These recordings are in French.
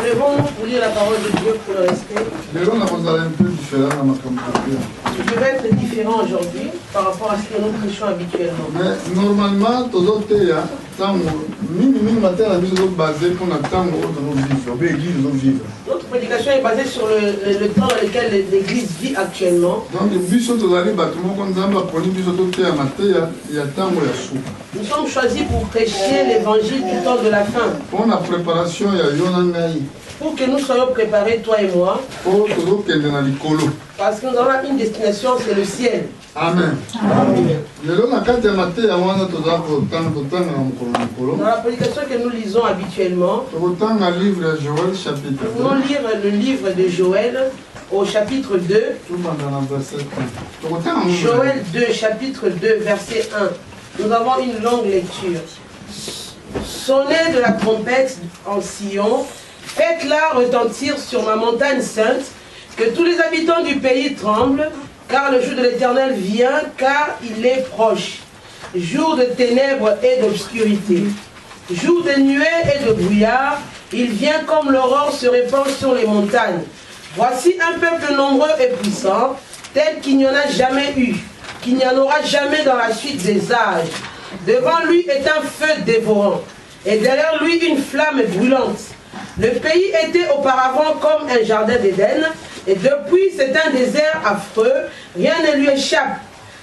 Levons-nous pour lire la parole de Dieu pour le respect. Je vais être différent aujourd'hui par rapport à ce que nous prêchons habituellement. Mais normalement, notre prédication est basée sur le temps dans lequel l'Église vit actuellement. Nous sommes choisis pour prêcher l'évangile du temps de la fin. Pour que nous soyons préparés, toi et moi. Parce que nous avons une destination, c'est le ciel. Amen. Amen. Dans la prédication que nous lisons habituellement, nous allons lire le livre de Joël au chapitre 2. Joël 2, chapitre 2, verset 1. Nous avons une longue lecture. Sonnez de la trompette en Sion, faites-la retentir sur ma montagne sainte, que tous les habitants du pays tremblent, car le jour de l'Éternel vient, car il est proche. Jour de ténèbres et d'obscurité, jour de nuées et de brouillard, il vient comme l'aurore se répand sur les montagnes. Voici un peuple nombreux et puissant, tel qu'il n'y en a jamais eu, qu'il n'y en aura jamais dans la suite des âges. Devant lui est un feu dévorant, et derrière lui une flamme brûlante. Le pays était auparavant comme un jardin d'Éden, et depuis c'est un désert affreux, rien ne lui échappe.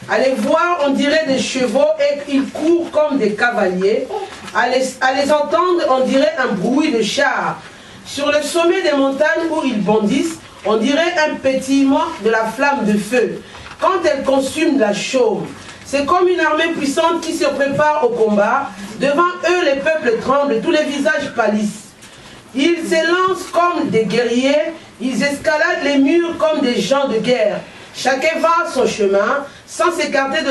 À les voir, on dirait des chevaux et ils courent comme des cavaliers. À les entendre, on dirait un bruit de chars. Sur le sommet des montagnes où ils bondissent, on dirait un pétillement de la flamme de feu. Quand elle consume la chaume, c'est comme une armée puissante qui se prépare au combat. Devant eux, les peuples tremblent, tous les visages pâlissent. Ils s'élancent comme des guerriers, ils escaladent les murs comme des gens de guerre. Chacun va son chemin, sans s'écarter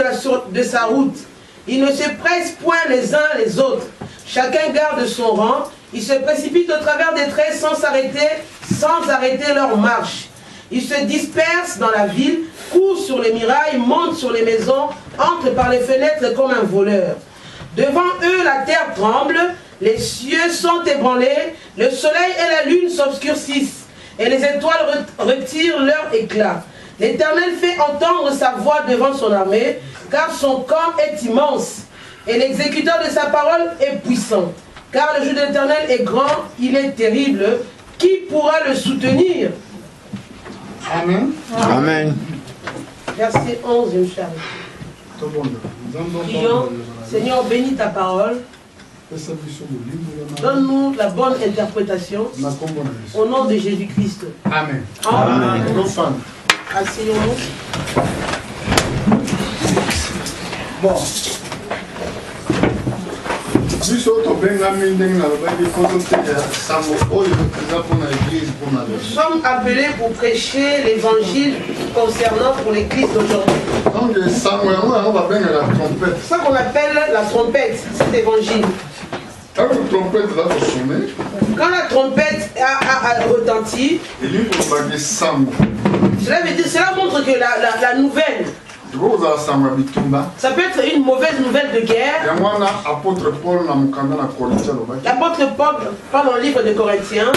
de sa route. Ils ne se pressent point les uns les autres. Chacun garde son rang. Ils se précipitent au travers des traits sans arrêter leur marche. Ils se dispersent dans la ville, courent sur les murailles, montent sur les maisons, entrent par les fenêtres comme un voleur. Devant eux, la terre tremble, les cieux sont ébranlés, le soleil et la lune s'obscurcissent, et les étoiles retirent leur éclat. L'Éternel fait entendre sa voix devant son armée, car son camp est immense, et l'exécuteur de sa parole est puissant. Car le jour de l'Éternel est grand, il est terrible. Qui pourra le soutenir? Amen. Amen. Verset 11, Charles. Prions, Seigneur, bénis ta parole. Donne-nous la bonne interprétation. Au nom de Jésus-Christ. Amen. Amen. Asseyons-nous. Bon. Nous sommes appelés pour prêcher l'évangile concernant pour l'église d'aujourd'hui. C'est ça qu'on appelle la trompette, cet évangile. Quand la trompette a retenti, cela montre que la nouvelle, ça peut être une mauvaise nouvelle de guerre. L'apôtre Paul, dans le livre de Corinthiens,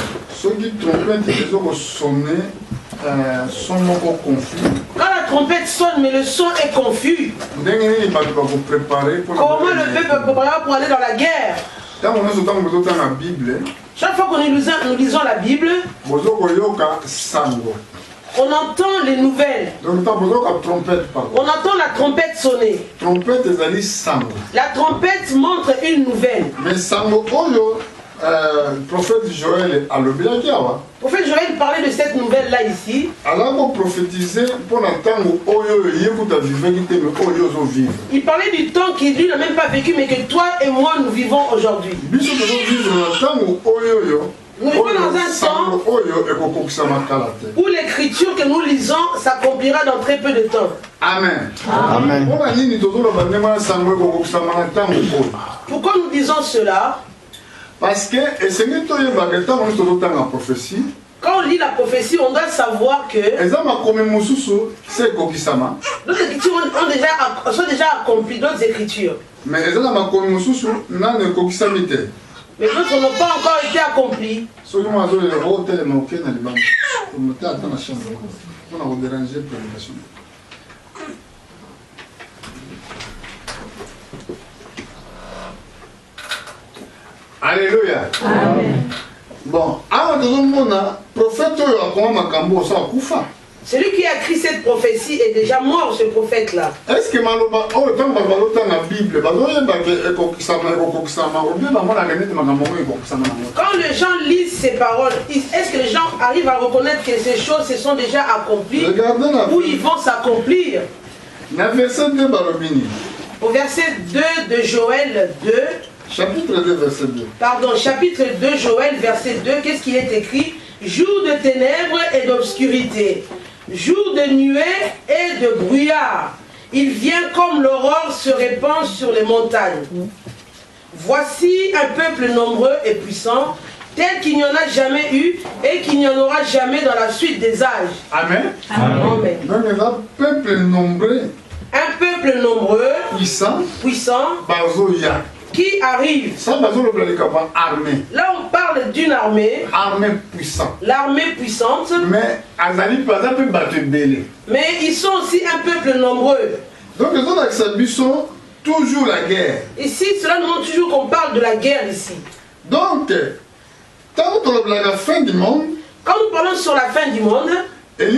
quand la trompette sonne mais le son est confus, comment le peuple peut préparer pour aller dans la guerre? Chaque fois que nous lisons la Bible, on entend les nouvelles. On entend la trompette sonner. La trompette montre une nouvelle. Mais le prophète Joël parlait de cette nouvelle-là ici. Il parlait du temps qu'il lui n'a même pas vécu, mais que toi et moi nous vivons aujourd'hui. Nous vivons dans un temps où l'écriture que nous lisons s'accomplira dans très peu de temps. Amen. Amen. Pourquoi nous disons cela? Parce que quand on lit la prophétie, on doit savoir que d'autres écritures sont déjà accomplies, d'autres écritures. Mais d'autres n'ont pas encore été accompli. Ceux qui m'ont dit le rôle tel est manqué dans les banques. Pour me faire dans la chambre. On a dérangé pour l'éducation. Alléluia. Amen. Bon, avant de nous prophète, Celui qui a écrit cette prophétie est déjà mort, ce prophète-là. est-ce que Maloba, oh, le temps que la Bible, quand les gens lisent ces paroles, est-ce que les gens arrivent à reconnaître que ces choses se sont déjà accomplies ou ils vont s'accomplir? Au verset 2 de Joël 2, chapitre 2, verset 2. pardon, chapitre 2, Joël, verset 2, qu'est-ce qui est écrit? Jour de ténèbres et d'obscurité, jour de nuées et de brouillard, il vient comme l'aurore se répand sur les montagnes. Voici un peuple nombreux et puissant, tel qu'il n'y en a jamais eu et qu'il n'y en aura jamais dans la suite des âges. Amen. Amen. Donc il y a un peuple nombreux, Un peuple nombreux, puissant, qui arrive. ça, armée. Là, on parle d'une armée. Armée puissante. L'armée puissante. Mais ils sont aussi un peuple nombreux. donc les autres sont toujours la guerre. Ici, cela nous montre toujours qu'on parle de la guerre ici. Donc, tant que la fin du monde, quand nous parlons sur la fin du monde, il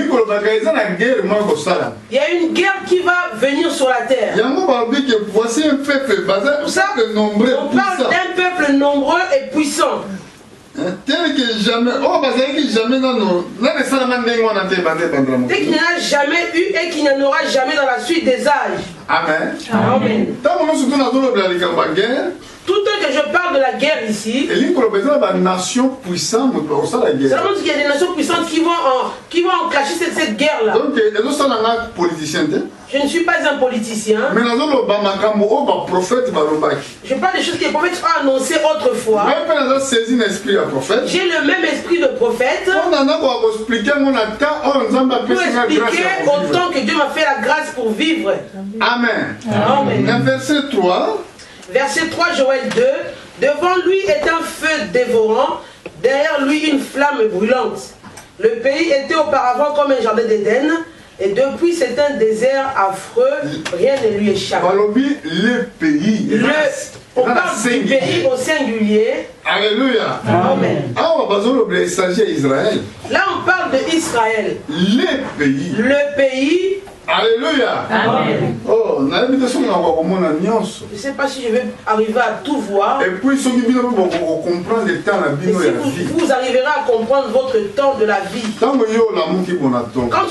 y a une guerre qui va venir sur la terre. Voici un peuple nombreux, on parle d'un peuple nombreux et puissant. Tel que jamais, Tel qu'il n'y en a jamais eu et qu'il n'y en aura jamais dans la suite des âges. Amen. Amen. Tout le temps que je parle de la guerre ici, ça montre qu'il y a des nations puissantes qui vont enclencher cette guerre-là. Donc, je ne suis pas un politicien. Mais je parle des choses que les prophètes ont annoncées autrefois. J'ai le même esprit de prophète pour expliquer autant que Dieu m'a fait la grâce pour vivre. Amen. Amen. Verset 3. Verset 3, Joël 2. Devant lui est un feu dévorant, derrière lui une flamme brûlante. Le pays était auparavant comme un jardin d'Éden, et depuis c'est un désert affreux, rien ne lui échappe. Le pays. On parle du pays au singulier. Alléluia. Amen. Là on parle d'Israël. Le pays. Alléluia. Amen. Oh, je ne sais pas si je vais arriver à tout voir. Et puis, si vous arriverez à comprendre votre temps de la vie. Quand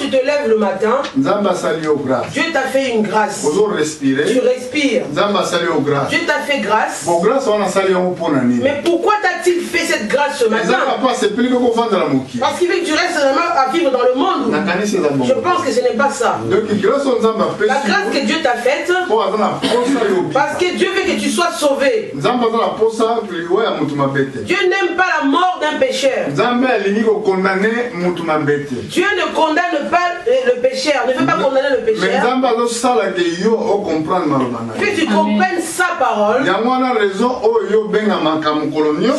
tu te lèves le matin, Dieu t'a fait une grâce. Tu respires. Dieu t'a fait grâce. Mais pourquoi t'a-t-il fait cette grâce ce matin? Parce qu'il veut que tu restes à vivre dans le monde. Je pense que ce n'est pas ça. La grâce que Dieu t'a faite, parce que Dieu veut que tu sois sauvé. Dieu n'aime pas la mort d'un pécheur. Dieu ne condamne pas le pécheur, ne veut pas condamner le pécheur. Il veut que tu comprennes sa parole.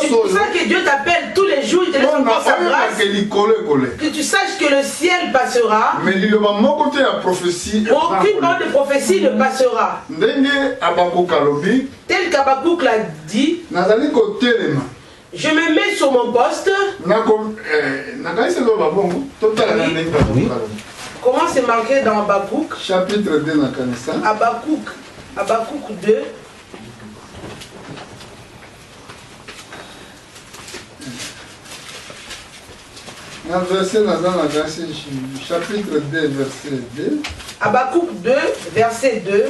C'est pour ça que Dieu t'appelle tous les jours, il te laisse encore sa grâce. Que tu saches que le ciel passera. Aucune parole de prophétie ne passera. Tel qu'Abakouk l'a dit, je me mets sur mon poste. Oui. Comment c'est marqué dans Abakouk? Chapitre 2. Abakouk 2. Chapitre 2, verset 2. Abakouk 2, verset 2.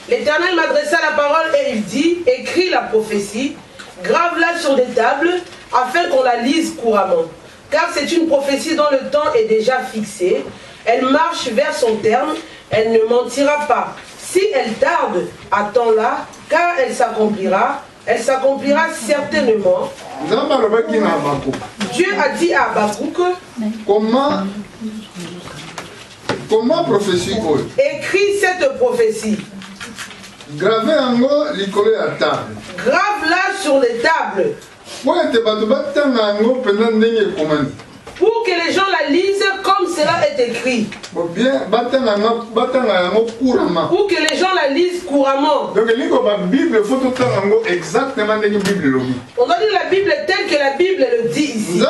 L'Éternel m'adressa la parole et il dit, écris la prophétie, grave-la sur des tables, afin qu'on la lise couramment. Car c'est une prophétie dont le temps est déjà fixé. Elle marche vers son terme, elle ne mentira pas. Si elle tarde, attends-la, car elle s'accomplira certainement. Dieu a dit à Abakouk, comment prophétie? Écris cette prophétie. Grave-la sur les acceptable. Pour que les gens la lisent comme cela est écrit. Pour que les gens la lisent couramment. Donc, la Bible, il faut tout exactement la Bible. On doit lire la Bible telle que la Bible le dit ici.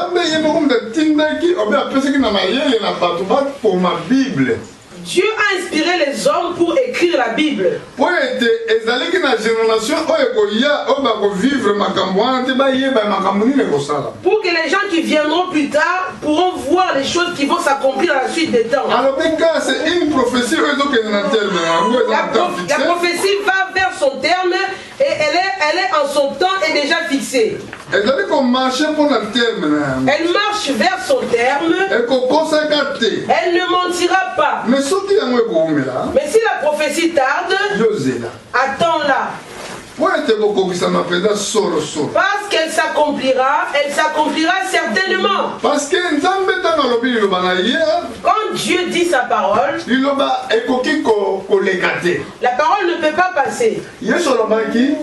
Dieu a inspiré les hommes pour écrire la Bible. Pour que les gens qui viendront plus tard pourront voir les choses qui vont s'accomplir à la suite des temps. C'est une prophétie. La prophétie va vers son terme et elle est en son temps et déjà fixée. Elle marche vers son terme. Elle ne mentira pas. Mais si la prophétie tarde, attends-la. Parce qu'elle s'accomplira certainement. Parce que quand Dieu dit sa parole, la parole ne peut pas passer.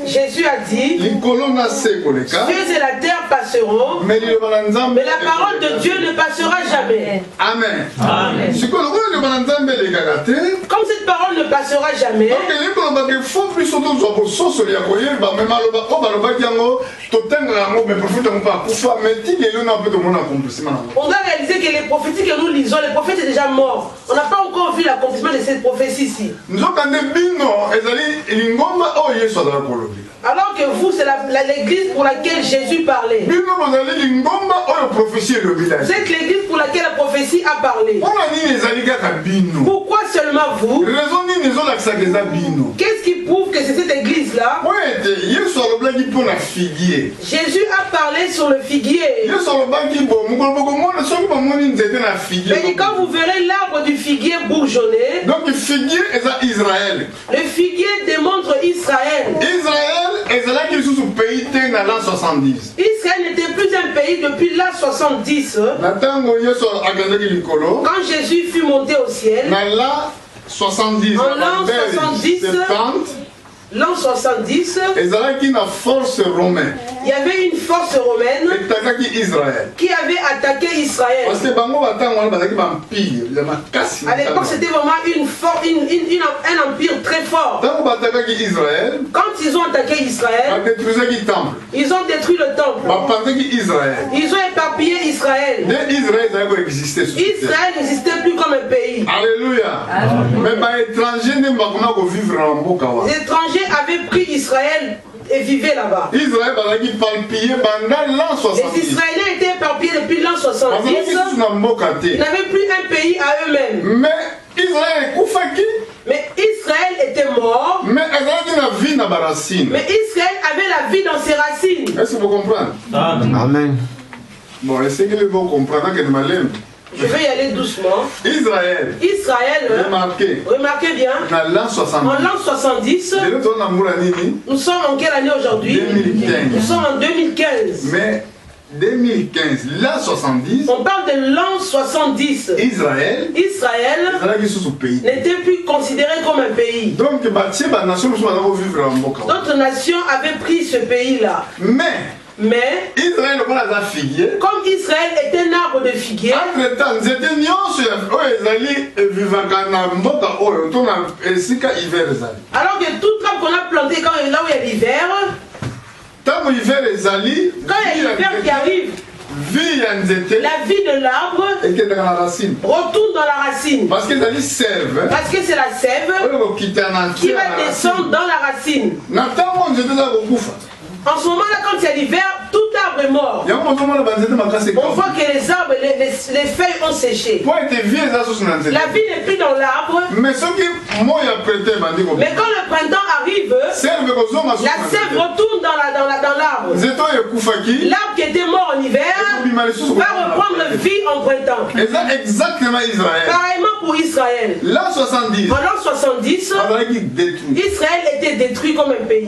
Jésus a dit, Dieu et la terre passeront, mais la parole de Dieu ne passera jamais. Amen. Amen. Comme cette parole ne passera jamais, on doit réaliser que les prophéties que nous lisons, les prophètes sont déjà morts. On n'a pas encore vu l'accomplissement de cette prophétie-ci. Alors que vous, c'est l'église pour laquelle Jésus parlait. C'est l'église pour laquelle la prophétie a parlé. Pourquoi seulement vous? Qu'est-ce qui prouve que c'est cette église-là? Jésus a parlé sur le figuier. Mais quand vous verrez l'arbre du figuier bourgeonner, donc le figuier est à Israël. Le figuier démontre Israël. Israël n'était plus un pays depuis l'an 70. Quand Jésus fut monté au ciel, en l'an 70, l'an 70, il y avait une force romaine qui avait attaqué Israël. À l'époque, c'était vraiment un empire très fort. Quand ils ont attaqué Israël, ils ont détruit le temple. Ils ont éparpillé Israël. Israël n'existait plus comme un pays. Alléluia. Mais les étrangers avaient pris Israël et vivaient là-bas. Les Israéliens étaient éparpillés depuis l'an 70. Ils n'avaient plus un pays à eux-mêmes. Mais Israël était mort. Mais Israël avait la vie dans ses racines. Est-ce que vous comprenez? Amen. Bon, est-ce que vous comprenez que je vais y aller doucement. Israël. Remarquez bien. En l'an 70. Nous sommes en quelle année aujourd'hui? 2015. Nous sommes en 2015. Mais 2015, l'an 70. On parle de l'an 70. Israël n'était plus considéré comme un pays. Donc, d'autres nations avaient pris ce pays-là. Mais Israël, comme Israël est un arbre de figuier, alors que tout arbre qu'on a planté là où il y a l'hiver, quand il y a l'hiver qui arrive, la vie de l'arbre retourne dans la racine. Parce que c'est la sève qui va descendre dans la racine. En ce moment-là, quand il y a l'hiver, tout arbre est mort. On voit que les arbres, les feuilles ont séché. La vie n'est plus dans l'arbre. Mais quand le printemps arrive, la sève retourne dans l'arbre. L'arbre qui était mort en hiver va reprendre vie en printemps. Exactement Israël. Pareillement pour Israël. L'an 70. En l'an 70, Israël était détruit comme un pays.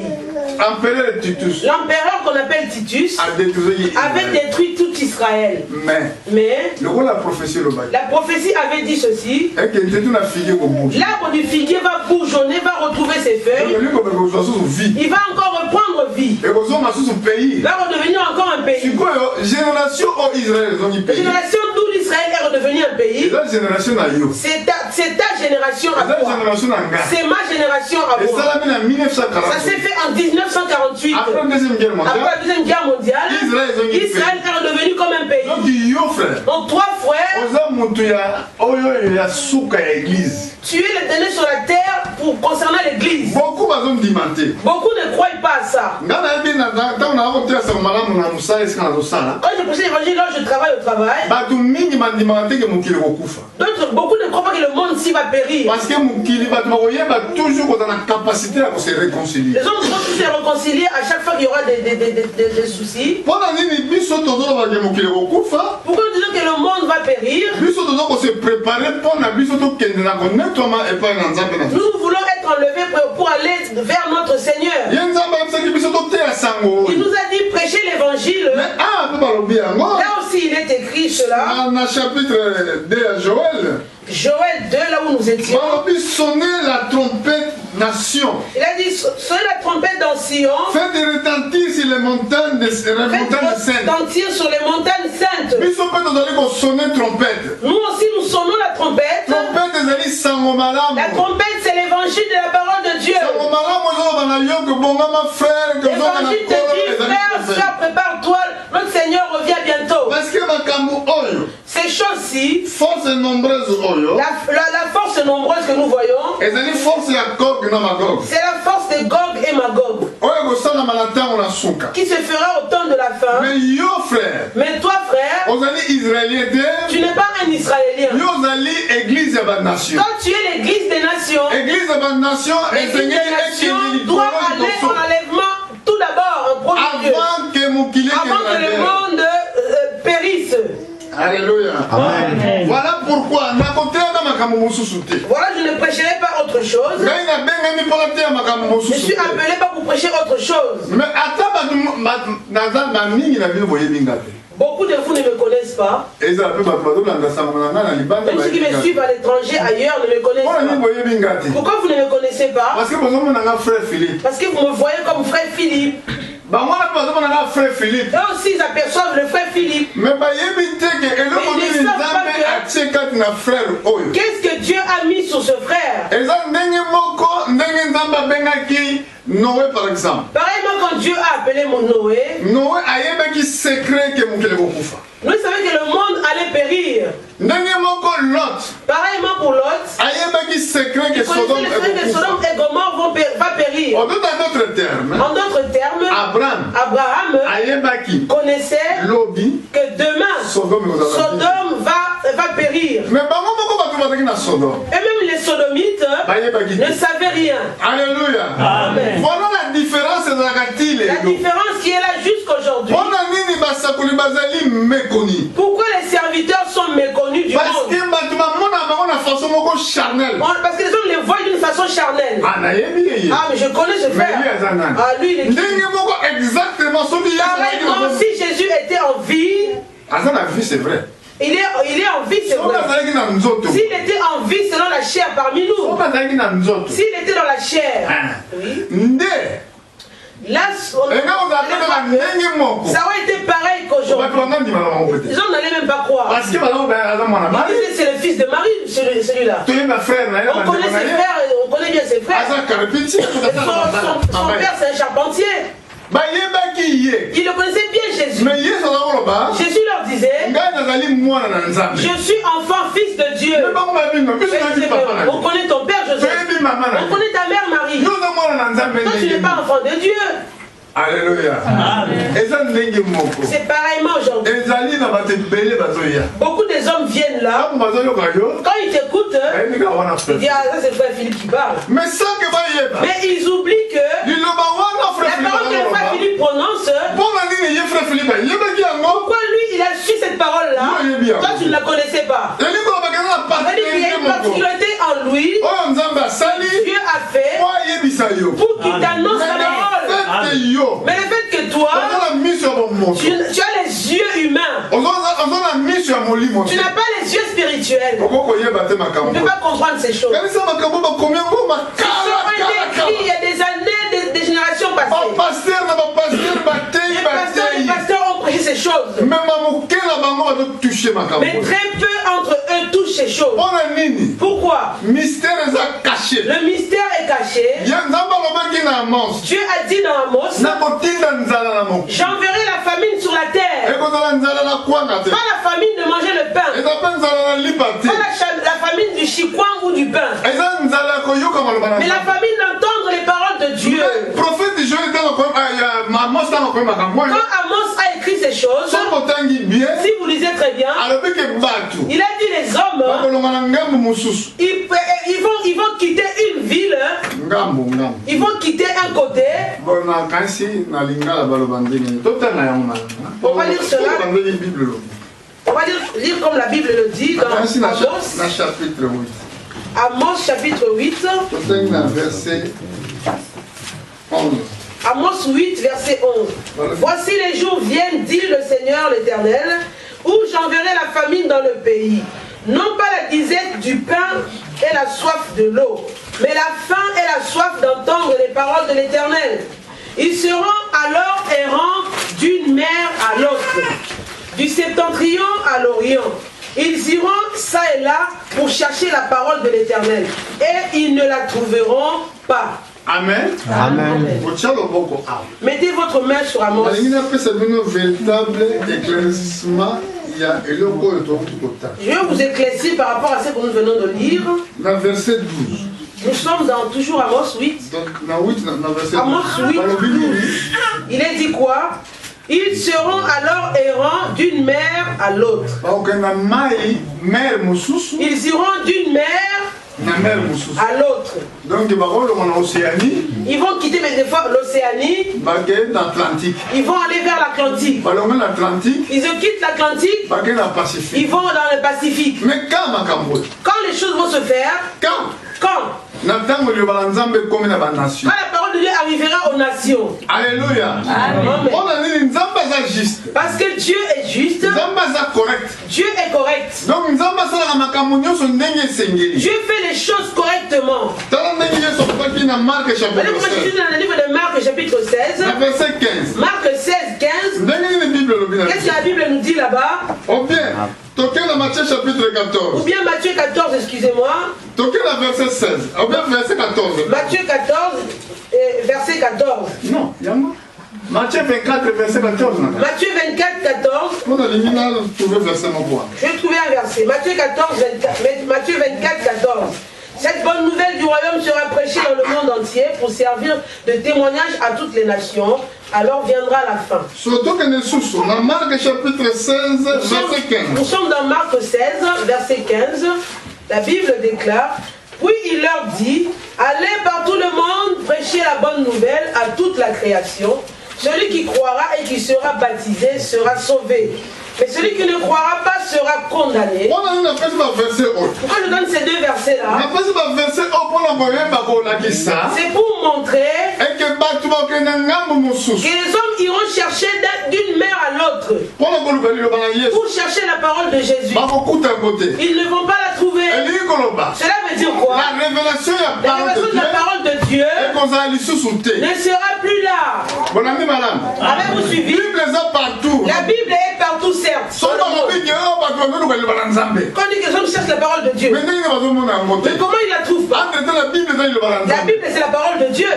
L'empereur qu'on appelle Titus avait détruit tout Israël. Mais la prophétie avait dit ceci: l'arbre du figuier va bourgeonner, va retrouver ses feuilles. Il va encore reprendre reprendre vie. Et vous avez un pays. Va redevenir encore un pays. C'est quoi génération au Israël ils ont dit La pays. génération d'où l'Israël est redevenu un pays. C'est la génération à yo. C'est ta génération à C'est la toi. génération à nga. C'est ma génération à Et moi. ça l'a mis en Ça 1948. s'est fait en 1948. Après la Deuxième Guerre Après mondiale. la Deuxième Guerre mondiale, Israël est redevenu comme un pays. Donc yo frère. Donc toi frère, Oza mutu ya oyo ya suka ya église. tu es le dernier sur la terre pour concernant l'église. Beaucoup bazom dimante. Beaucoup ne croient pas à ça. Ngana yebi na ta na ko tesa malamu na musala esika na sala. Quand je prêche l'évangile, là je travaille au travail, Batu mingi bandimante ke mukili kokufa. beaucoup ne croient pas que le monde ici va périr. Parce que mukili batu bakoyeba toujours ko na capacité à se réconcilier. Les hommes vont tous se réconcilier à chaque fois qu'il y aura des soucis. Pona nini biso tozo ba ke mukili kokufa? Pourquoi nous disons que le monde va périr? Biso tozo ko se préparer pona biso to kende na ko nettoiement et pas na nzambe na. Nous voulons être enlevés pour aller vers notre Seigneur. Ye nzambe yebisaki biso to te ya sango. Il nous a dit prêcher l'évangile. Mais pe balobi yango. Là aussi il est écrit cela. Na chapitre 2 à Joël. Joël 2, là où nous étions. Balobi sonner la trompette nation. Il a dit sonnez la trompette dans Sion. Faites retentir sur les montagnes de Faites saintes. retentir sur les montagnes saintes. Biso pe tozali ko sonner trompette. Nous aussi nous sonnons la trompette. Trompette ezali sango malamu. La trompette c'est l'évangile de la parole de Dieu. Sango malamu ezoba na yo que bongama frère que ozonga na L'évangile te kolo dit ezali frère, prophète. soeur, prépare-toi, notre Seigneur revient bientôt. Parce que makambo oyo Ces choses-ci, force nombreuse oyo la force nombreuse que nous voyons, ezali force ya Gog na Magog. c'est la force de Gog et Magog Oyo kosalama na ntango na suka. qui se fera au temps de la fin. Mais yo frère Mais toi frère, ozali israélien te. tu n'es pas un Israélien. Yo ozali église ya banation. Toi tu es l'église des nations. Église ya banation L'église des esengeli nations ekende doit likolo aller liboso. en enlèvement tout d'abord, en premier lieu, Avant que mokili avant que le monde périsse. Alléluia. Amen. Voilà pourquoi na kotela makambo mosusu te. Voilà, je ne prêcherai pas autre chose. Ngai na bengami mpo nateya makambo Je mosusu suis te. appelé pas pour prêcher autre chose. Mais ata bato naza bamingi na bino boyebi nga te. Beaucoup de vous ne me connaissent pas. ezala mpe bato bazolanda sango na ngai na libanda Même ceux qui me suivent à l'étranger, ailleurs, ne me connaissent mpona nini pas. boyebi nga te. Pourquoi vous ne me connaissez pas? Parce que bozomona nga frère Philippe. Parce que vous me voyez comme frère Philippe. bango wana mpe bazomona nga frère Philippe. Eux aussi, ils aperçoivent le frère Philippe. mais bayebi te ke eloko Mais ils nini ne savent nzambe pas que- atie kati na frère oyo. Qu'est-ce que Dieu a mis sur ce frère? eza ndenge moko ndenge nzambe abengaki Noé par exemple. Pareillement, quand Dieu a appelé mon Noé, Noé ayebaki secret ke mokili kokufa. nous savons que le monde allait périr. ndenge moko Lot Pareillement pour Lot, ayebaki secret ke vous connaissez Sodome le fait que ekokufa. Sodome et Gomorrhe va périr. En d'autres termes, En d'autres termes, Abraham Abraham ayebaki connaissait lobi que demain, Sodome ekozala. Sodome va périr. Mais bango moko bato bazalaki na Sodome Et même les sodomites bayebaki ne te. savaient rien. Alléluia. Amen. Voilà la différence ezalaka ti La lelo. différence qui est là jusqu'aujourd'hui. mpona nini basakoli bazali méconi. Pourquoi les serviteurs sont méconnus du Parce monde? que bato bamona bango na façon moko charnelle. Parce que les hommes les voient d'une façon charnelle. Ah nayebi ye ye. Ah, mais je connais ce Mais lui frère. aza nani. Ah, lui, il est qui? ndenge moko exactement soki Yesu azalaki na Pareillement, bomo- si Jésus était en vie, aza na vie c'est vrai. il est en vie, c'est soki vrai. azalaki na nzoto. S'il était en vie selon la chair parmi nous, soki azalaki na nzoto. s'il était dans la chair, Ah. oui, nde là, enga ozalaka ndenge moko. ça aurait été pareil bato qu'aujourd'hui. banga ndima na bango te. Les hommes n'allaient même pas croire. parce que bazango aza mwana Ils mari. disaient c'est le fils de Marie, celui-là. toyeba frère na ye On connaît ses frères, on connaît bien ses frères. aza carpentier. Son père, c'est un charpentier. bayebaki ye. Ils le connaissaient bien, Jésus. mais yesu aza koloba Jésus leur disait, ngai nazali mwana na nzambe. je suis enfant, fils de Dieu. me bango babino biso toyebi papa na On ye. connaît ton père, Joseph. toyebi mama na On ye. connaît ta mère, Marie. yo oza mwana na nzambe Toi, tu n'es ndenge pas enfant de Dieu. Alléluia. eza ndenge moko. C'est pareillement aujourd'hui. ezali na bato ebele bazoya. Beaucoup des hommes viennent là. ntango bazoyoka yo Quand ils t'écoutent, bayebi kaka wana ils frère. disent, ah, ça c'est frère Philippe qui parle. mais sanke bayeba Mais ils oublient que liloba wana frère la parole que le frère Philippe Philippe prononce, mpona nini ye frère Philippe ayebaki yango. pourquoi lui il a su cette parole-là, Oui, bien. toi tu ne la connaissais pas. elingi olobaka eza na C'est-à-dire qu'il y a particularité une moko particularité en lui, oyo nzambe asali Dieu a fait po ayebisa yo. pour qu'il t'annonce la parole. fete yo Mais le fait que toi, oza na miso ya bomoto tu as les yeux humains, oza na miso ya molimo tu te n'as pas les yeux spirituels. oko koyeba te Tu ne makambo peux pas comprendre ces choses. kanisa makambo bakomi yango Ça a été écrit il y a des années, des générations passées. bapaster na choses. Mais très peu entre eux touchent ces choses. Pourquoi? Le mystère est caché. Dieu a dit dans Amos, j'enverrai la famine sur la terre. Pas la famine de manger le pain. Pas la famine du chikwang ou du pain. Mais la famine d'entendre les paroles de Dieu. Quand Amos a écrit ces choses, si vous lisez très bien, il a dit les hommes, ils vont quitter une ville, ils vont quitter un côté. On va lire cela. On va lire comme la Bible le dit dans Amos chapitre 8. Amos 8, verset 11. Voici les jours viennent, dit le Seigneur l'Éternel, où j'enverrai la famine dans le pays. Non pas la disette du pain et la soif de l'eau, mais la faim et la soif d'entendre les paroles de l'Éternel. Ils seront alors errants d'une mer à l'autre, du septentrion à l'orient. Ils iront ça et là pour chercher la parole de l'Éternel, et ils ne la trouveront pas. Amen. Amen. Mettez votre main sur Amos. Je vais vous éclaircir par rapport à ce que nous venons de lire. Dans verset 12. Nous sommes dans toujours Amos 8. Amos 8, 12. Il est dit quoi? Ils seront alors errants d'une mer à l'autre. Ils iront d'une mer à l'autre. Donc ils vont quitter mais des fois l'Océanie. Ils vont aller vers l'Atlantique. Ils quittent l'Atlantique. Ils vont dans le Pacifique. Mais quand les choses vont se faire, quand la parole de Dieu arrivera aux nations. Alléluia. Amen. Parce que Dieu est juste. Dieu est correct. Donc Dieu fait les choses correctement. Dans le livre de Marc chapitre 16. Marc 16, 15. Qu'est-ce que la Bible nous dit là-bas? Ou bien Matthieu chapitre 14. Ou bien Matthieu 14, excusez-moi. Verset 16. Ou bien verset 14. Matthieu 14, verset 14. Non, il y a moi. Matthieu 24, verset 14. Matthieu 24, 14. Je vais trouver un verset. Matthieu 14, 24. Matthieu 24, 14. Cette bonne nouvelle du royaume sera prêchée dans le monde entier pour servir de témoignage à toutes les nations. Alors viendra la fin. Nous sommes dans Marc 16, verset 15. La Bible déclare: puis il leur dit, allez par tout le monde, prêchez la bonne nouvelle à toute la création. Celui qui croira et qui sera baptisé sera sauvé. Mais celui qui ne croira pas sera condamné. Pourquoi je donne ces deux versets-là? C'est pour montrer que les hommes iront chercher d'une mer à l'autre pour chercher la parole de Jésus. Ils ne vont pas la trouver. Cela veut dire quoi? La révélation de la parole de Dieu ne sera plus là. Avez-vous suivi? La Bible est partout, certes. Quand on dit que les hommes cherchent la parole de Dieu, mais comment ils la trouvent pas? La Bible, c'est la parole de Dieu.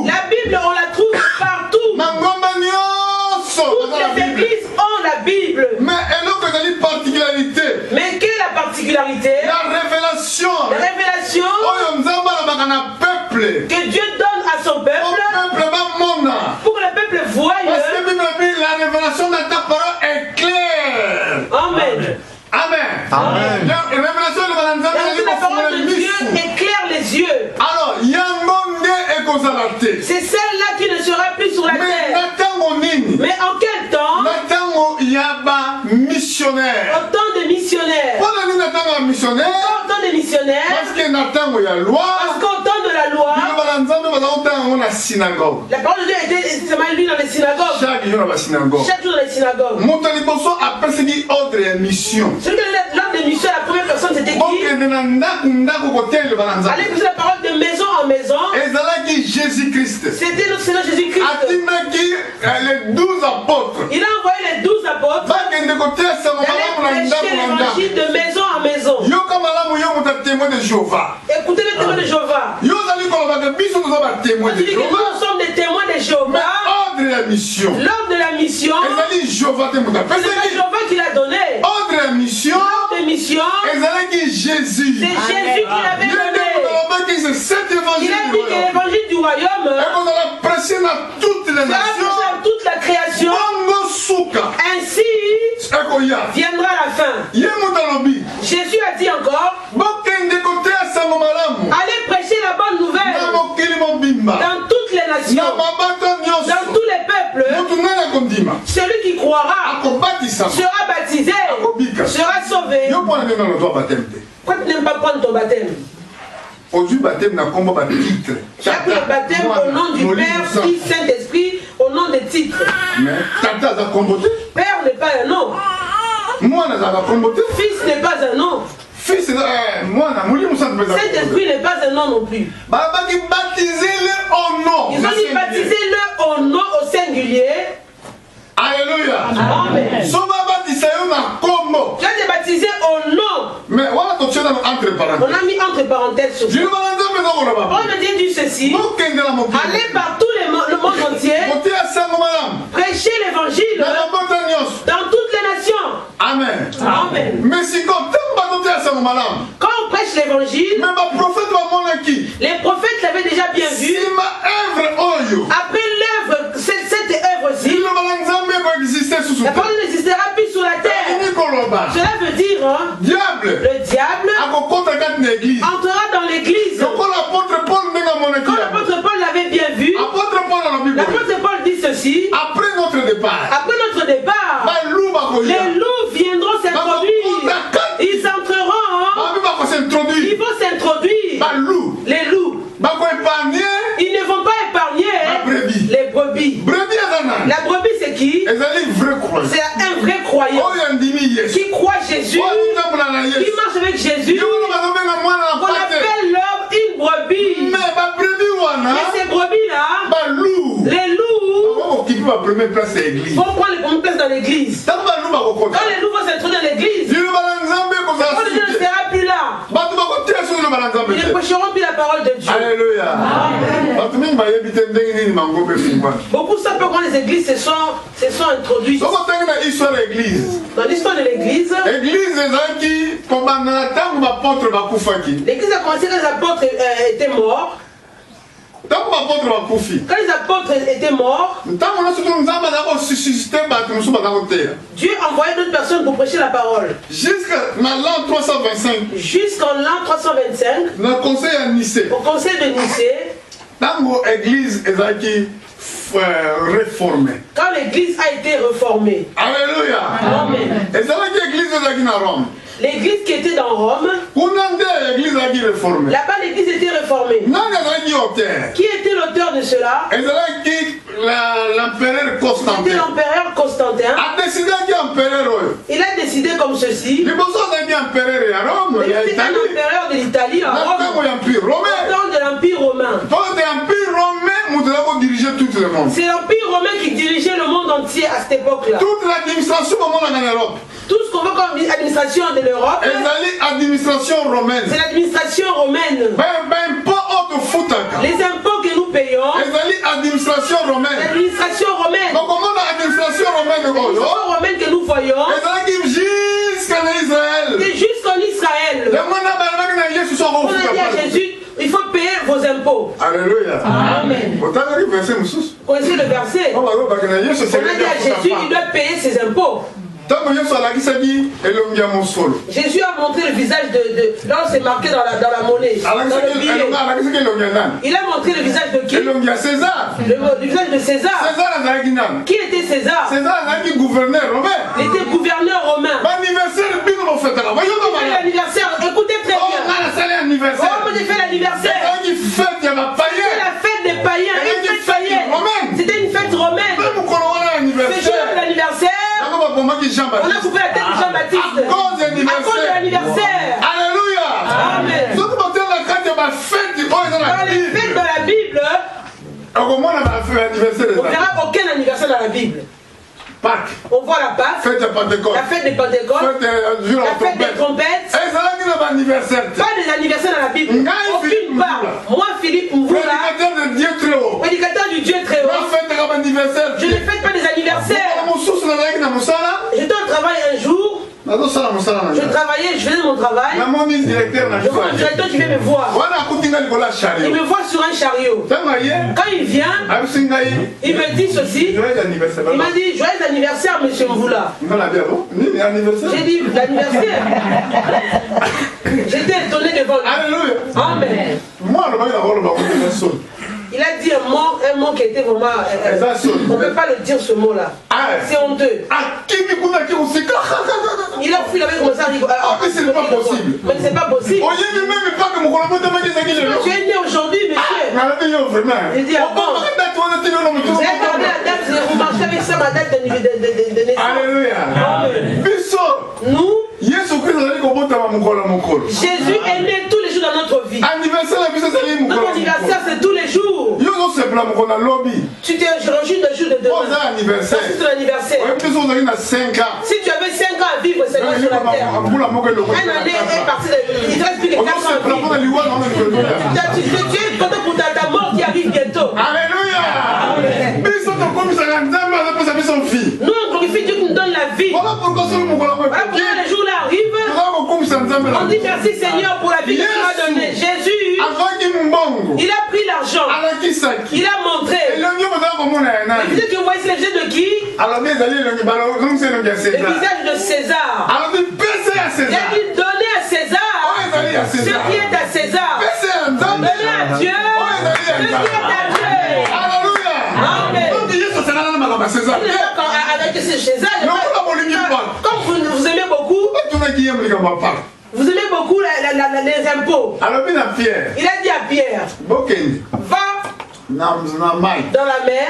La Bible, on la trouve partout. Toutes les églises ont la Bible. Mais quelle est la particularité? La révélation que Dieu donne à son peuple pour que le peuple voie. La révélation de ta parole est claire. Amen. Amen. Amen. La révélation de la parole de Dieu éclaire les yeux. Alors, c'est celle-là qui ne sera plus sur la terre. Mais en quel temps? Au temps des missionnaires. Pourquoi au temps des missionnaires? Parce qu'au temps de la loi, la parole de Dieu était seulement lue dans les synagogues. Chaque jour dans les synagogues. Celui qui a l'ordre de mission, la première personne c'était qui? Allez pousser la parole de maison en maison. C'était notre Seigneur Jésus-Christ. 12 apôtres. Il a envoyé les 12 apôtres d'aller prêcher l'évangile de maison en maison. Écoutez les témoins de Jéhovah. Nous sommes des témoins de Jéhovah. L'ordre de la mission. L'ordre de la mission. C'est Jéhovah qui l'a donné. Ordre de la mission. L'ordre de mission. C'est Jésus. C'est Jésus qui l'avait donné. Il a dit que l'évangile du royaume sera prêché dans toute la création. Ainsi viendra la fin. Jésus a dit encore, allez prêcher la bonne nouvelle dans toutes les nations, dans tous les peuples. Celui qui croira sera baptisé, sera sauvé. Pourquoi tu n'aimes pas prendre ton baptême? Chaque baptême au nom du Père, Fils, Saint-Esprit, au nom des titres. Père n'est pas un nom. Fils n'est pas un nom. Saint-Esprit n'est pas un nom non plus. Ils ont dit baptisez-le au nom au singulier. Alléluia. Amen. Tu as été baptisé au nom. Mais voilà, on a mis entre parenthèses sur ça. On a dit ceci. Allez par tout le monde entier. Prêchez l'évangile dans toutes les nations. Amen. Amen. Mais si quand on prêche l'évangile, les prophètes l'avaient déjà bien vu. Après l'œuvre, cette œuvre-ci, la parole n'existera plus sur la terre. Cela veut dire le diable entrera dans l'église. Quand l'apôtre Paul l'avait bien vu, l'apôtre Paul dit ceci. Après notre départ, les loups viendront s'introduire. Ils entreront. Ils vont s'introduire. Les loups. Ils ne vont pas épargner les brebis. La brebis c'est qui? C'est un vrai croyant qui croit Jésus, qui marche avec Jésus. On appelle l'homme une brebis. Et ces brebis-là, les loups vont prendre les premières places dans l'église. Quand les loups vont s'introduire dans l'église, on ne sera plus là. Ils ne prêcheront plus la parole de Dieu. Alléluia. Beaucoup savent pas quand les églises se sont introduites. Dans l'histoire de l'église, l'église a commencé quand les apôtres étaient morts. Quand les apôtres étaient morts, Dieu envoyait d'autres personnes pour prêcher la parole. Jusqu'en l'an 325, au conseil de Nicée, quand l'église a été réformée. Alléluia. Amen. L'église qui était dans Rome, là-bas l'église était réformée. Qui était l'auteur de cela? L'empereur Constantin. C'était l'empereur Constantin. Il a décidé comme ceci. Il était un empereur de l'Italie en Rome. Autant de l'empire romain. C'est l'empire romain qui dirigeait le monde entier à cette époque-là. Toute l'administration en Europe. Tout ce qu'on veut comme administration de l'Europe, c'est l'administration romaine. Les impôts que nous payons, l'administration romaine. L'administration romaine que nous voyons, c'est jusqu'en Israël. On a dit à Jésus, il faut payer vos impôts. Alléluia. Amen. Vous connaissez le verset? On a dit à Jésus, il doit payer ses impôts. Jésus a montré le visage là c'est marqué dans la monnaie, dans le billet. Il a montré le visage de qui? Le visage de César. Qui était César? Il était gouverneur romain. Il était gouverneur romain. L'anniversaire, écoutez très bien. Oh, moi j'ai fait l'anniversaire. C'était la fête des païens. C'était une fête romaine. Ce jour de l'anniversaire, on a coupé la tête de Jean-Baptiste à cause de l'anniversaire. Alléluia. Amen. Dans les fêtes de la Bible, On verra aucun anniversaire dans la Bible. Pâques. On voit la Pâque, Fête de Pentecôte. la fête de Pentecôte, la fête des trompettes. Pas des anniversaires dans la Bible. Aucune part. Moi, Philippe Mvoula, prédicateur du Dieu très haut, je ne fête pas des anniversaires. J'étais au travail un jour. Je travaillais, je faisais mon travail. Je vois le directeur qui vient me voir. Il me voit sur un chariot. Quand il vient, il me dit ceci. Il m'a dit joyeux anniversaire, monsieur Mvoula. J'ai dit l'anniversaire. J'étais étonné devant lui. Alléluia. Amen. Il a dit un mot qui était vraiment... on ne peut pas le dire ce mot-là. C'est honteux. Il a fui, il avait commencé à rigoler. Mais ce n'est pas possible. Mais c'est pas possible. Tu es né aujourd'hui, monsieur. Il dit, bon, vous avez gardé la date, vous marchez avec ça, ma date de naissance. Alléluia. Nous, Jésus est né tous les jours dans notre vie. Notre anniversaire, c'est tous les jours. Tu t'es réjoui de jour de demain. C'est ton anniversaire. Si tu avais 5 ans à vivre, c'est quoi sur la terre? Un année est parti de... Il reste plus que 4 ans à vivre. Tu es content pour ta mort qui arrive bientôt. Alléluia. Nous, on glorifie Dieu qui nous donne la vie. Voilà pourquoi les jours là arrivent. On dit merci Seigneur pour la vie que tu m'as donnée. Jésus, il a pris l'argent. Il a montré. Le visage que vous voyez, c'est le visage de qui? Le visage de César. Il a dit donner à César ce qui est à César. Donner à Dieu ce qui est à Dieu. Amen. Avec César, comme vous aimez beaucoup, vous aimez beaucoup les impôts. Il a dit à Pierre, va dans la mer,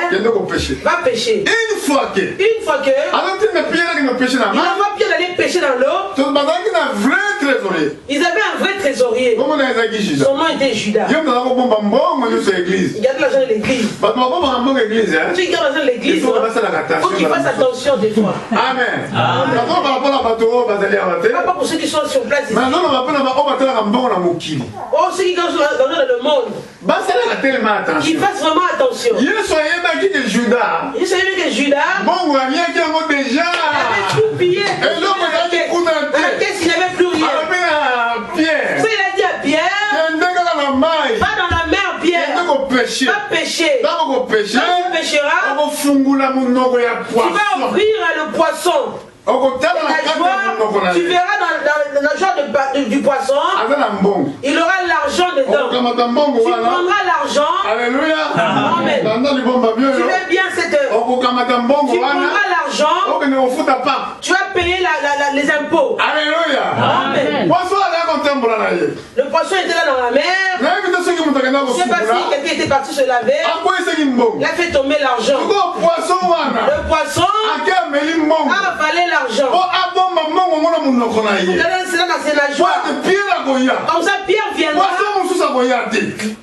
va pêcher. Une fois que il envoie Pierre d'aller pêcher dans l'eau, ils avaient un vrai trésorier. Son nom était Judas. Il garde l'argent de l'église. Tu gardes l'argent de l'église, il faut qu'il fasse attention des fois. Amen. Pas pour ceux qui sont sur place ici. Oh, ceux qui sont dans le monde. Ils fassent vraiment attention. Il savait que Judas avait tout pillé. La caisse, il n'avait plus rien. Ça, il a dit à Pierre, va dans la mer, Pierre. Va pêcher. Quand tu pêcheras, tu vas ouvrir le poisson. Tu verras dans le genre du poisson, il aura l'argent dedans. Tu prendras l'argent. Alléluia. Amen. Tu mets bien cette... Tu prendras l'argent. Tu vas payer les impôts. Alléluia. Amen. Le poisson était là dans la mer. Je ne sais pas si quelqu'un était parti se laver. Il a fait tomber l'argent. Le poisson a avalé l'argent. C'est la joie. Comme ça, Pierre viendra.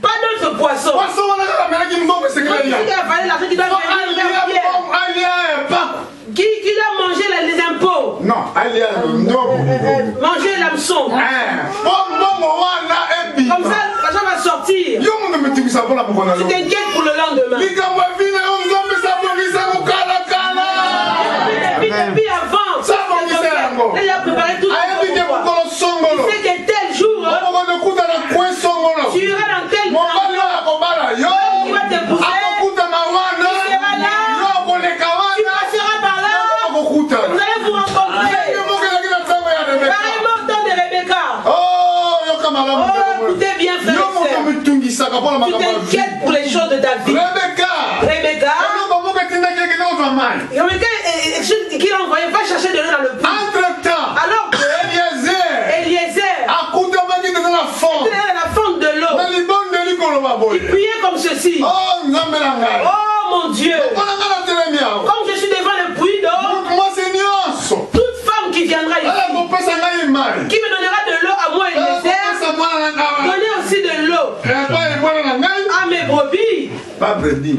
Pas d'autre poisson. Qui a avalé l'argent qui doit venir vers Pierre. Qui doit manger les impôts? Non, manger l'hameçon. Comme ça, l'argent va sortir. Tu t'inquiètes pour le lendemain. Depuis avant, il a préparé tout le monde. Il sait que tel jour, tu iras dans tel endroit. Il va t'épouser. Tu seras là. Tu passeras par là. Vous allez vous rencontrer. Pareillement dans de Rebecca. Oh, écoutez bien, frère et sœur. Tu t'inquiètes pour les choses de ta vie. Rebecca, qui l'a envoyé, va chercher de l'eau dans le puits. Alors que Eliezer était dans la fente de l'eau. Il priait comme ceci. Oh mon Dieu. Comme je suis devant le puits d'eau, toute femme qui viendra ici, qui me donnera de l'eau à moi Eliezer, donnez aussi de l'eau à mes brebis. brebis.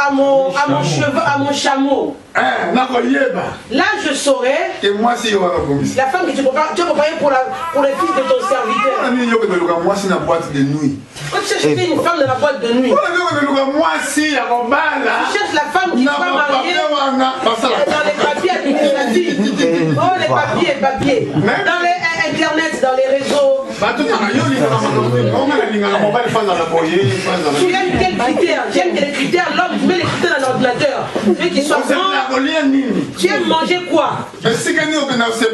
à mon cheval, à mon chameau. Là, je saurai que moi si la femme que tu as préparée pour le fils de ton serviteur. Moi si na boîte de nuit. Quand tu cherches une femme dans la boîte de nuit, moi si tu cherches la femme qui soit mariée dans les papiers administratifs. Oh, les papiers. Dans les internet, dans les réseaux. Tu aimes quels critères? J'aime les critères. L'homme met les critères dans l'ordinateur. Celui qui soit grand. Tu aimes manger quoi? Tu aimes passer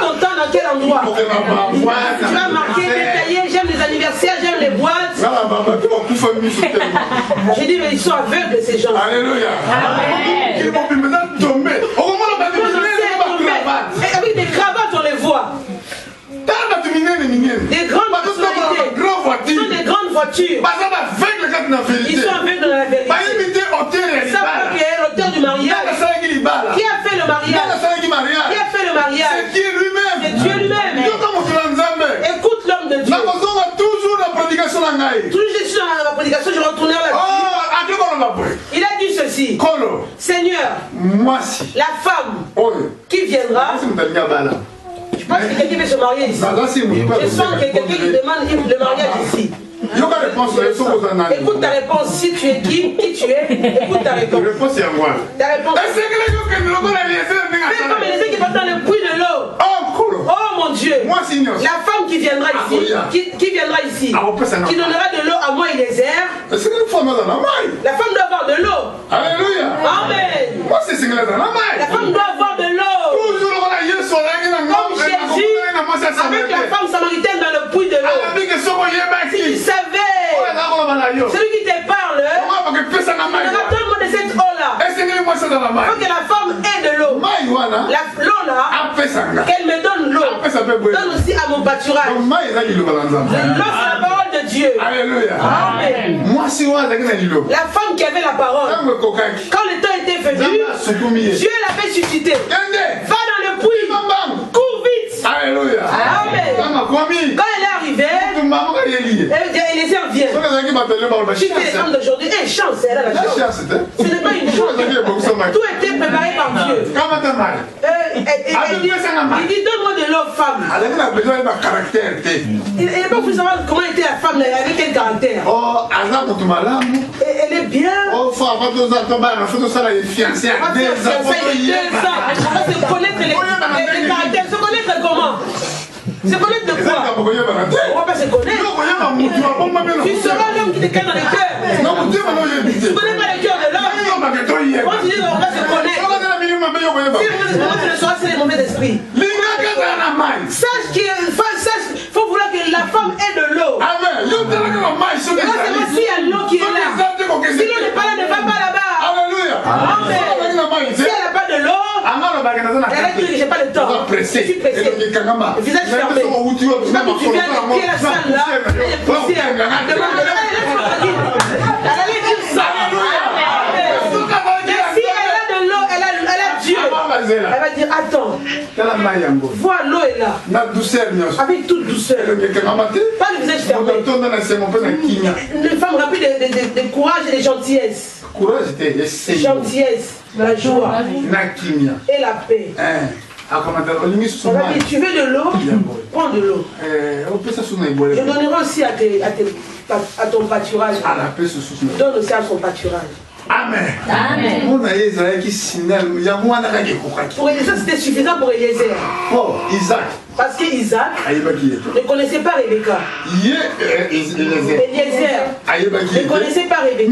ton temps dans quel endroit? Tu vas marquer, détailler. J'aime les anniversaires, j'aime les boîtes. J'ai dit, mais ils sont aveugles ces gens. Alléluia. Avec des cravates, on les voit. Des grandes personnalités. Ils sont des grandes voitures. Ils sont aveugles dans la vérité. Ils savent pas qui est l'auteur du mariage. Qui a fait le mariage? Qui a fait le mariage? C'est Dieu lui-même. C'est Dieu lui-même. Écoute l'homme de Dieu. Toujours la prédication Toujours je suis dans la prédication, je retournerai là-dessus. Il a dit ceci. Seigneur, la femme qui viendra. Je pense que quelqu'un veut se marier ici. Je sens que quelqu'un qui demande le mariage ici. Écoute ta réponse. Si tu es qui tu es, écoute ta réponse. Ta réponse. C'est comme les qui partent dans le puits de l'eau. Oh mon Dieu. La femme qui viendra ici, qui donnera de l'eau à moi et les airs. La femme doit avoir de l'eau. Alléluia. Amen. La femme doit avoir de l'eau. Comme Jésus, avec la femme samaritaine dans le puits de l'eau. Si tu savais, celui qui te parle, donne-moi de cette eau-là. Il faut que la femme ait de l'eau. L'eau là, qu'elle me donne l'eau. Donne aussi à mon pâturage. L'eau, c'est la parole de Dieu. Alléluia. Amen. La femme qui avait la parole, quand le temps était venu, Dieu l'avait suscité. Va dans le puits, cours vite. Alléluia. Amen. Quand elle est arrivée, Eliezer vient. Si tu es les femmes d'aujourd'hui, chance, elle a la chance. Ce n'est pas une chance. Tout était préparé par Dieu. Il dit, donne-moi de l'eau, femme. Il n'a pas voulu savoir comment était la femme, avec quel caractère. Elle est bien. On va se connaître les caractères. Se connaître comment? Se connaître de quoi? On ne va pas se connaître. Tu seras l'homme qui te calme dans le cœur. Tu ne connais pas le cœur de l'homme. Quand tu dis on va se connaître, si tu ne sauras, c'est les mauvais esprits. Sache qu'il faut vouloir que la femme ait de l'eau. Amen. Là, c'est moi s'il y a l'eau qui est là. Si l'eau n'est pas là, ne va pas là-bas. Alléluia. Amen. Si elle n'a pas de l'eau, elle a dit que j'ai pas le temps. Je suis pressé. Le visage fermé. Je sais pas d'où tu viens, qui est la salle là. Elle est poussière. Demande-la. Elle allait dire ça. Mais si elle a de l'eau, elle a Dieu. Elle va dire attends. Vois, l'eau est là. Avec toute douceur. Pas le visage fermé. Une femme remplie de courage et de gentillesse. Gentillesse, la joie et la paix. Tu veux de l'eau? Prends de l'eau. Je donnerai aussi à ton pâturage. Donne aussi à son pâturage. Amen. Pour Eliezer, c'était suffisant pour Eliezer. Isaac. Parce qu'Isaac ne connaissait pas Rebecca. Eliezer ne connaissait pas Rebecca.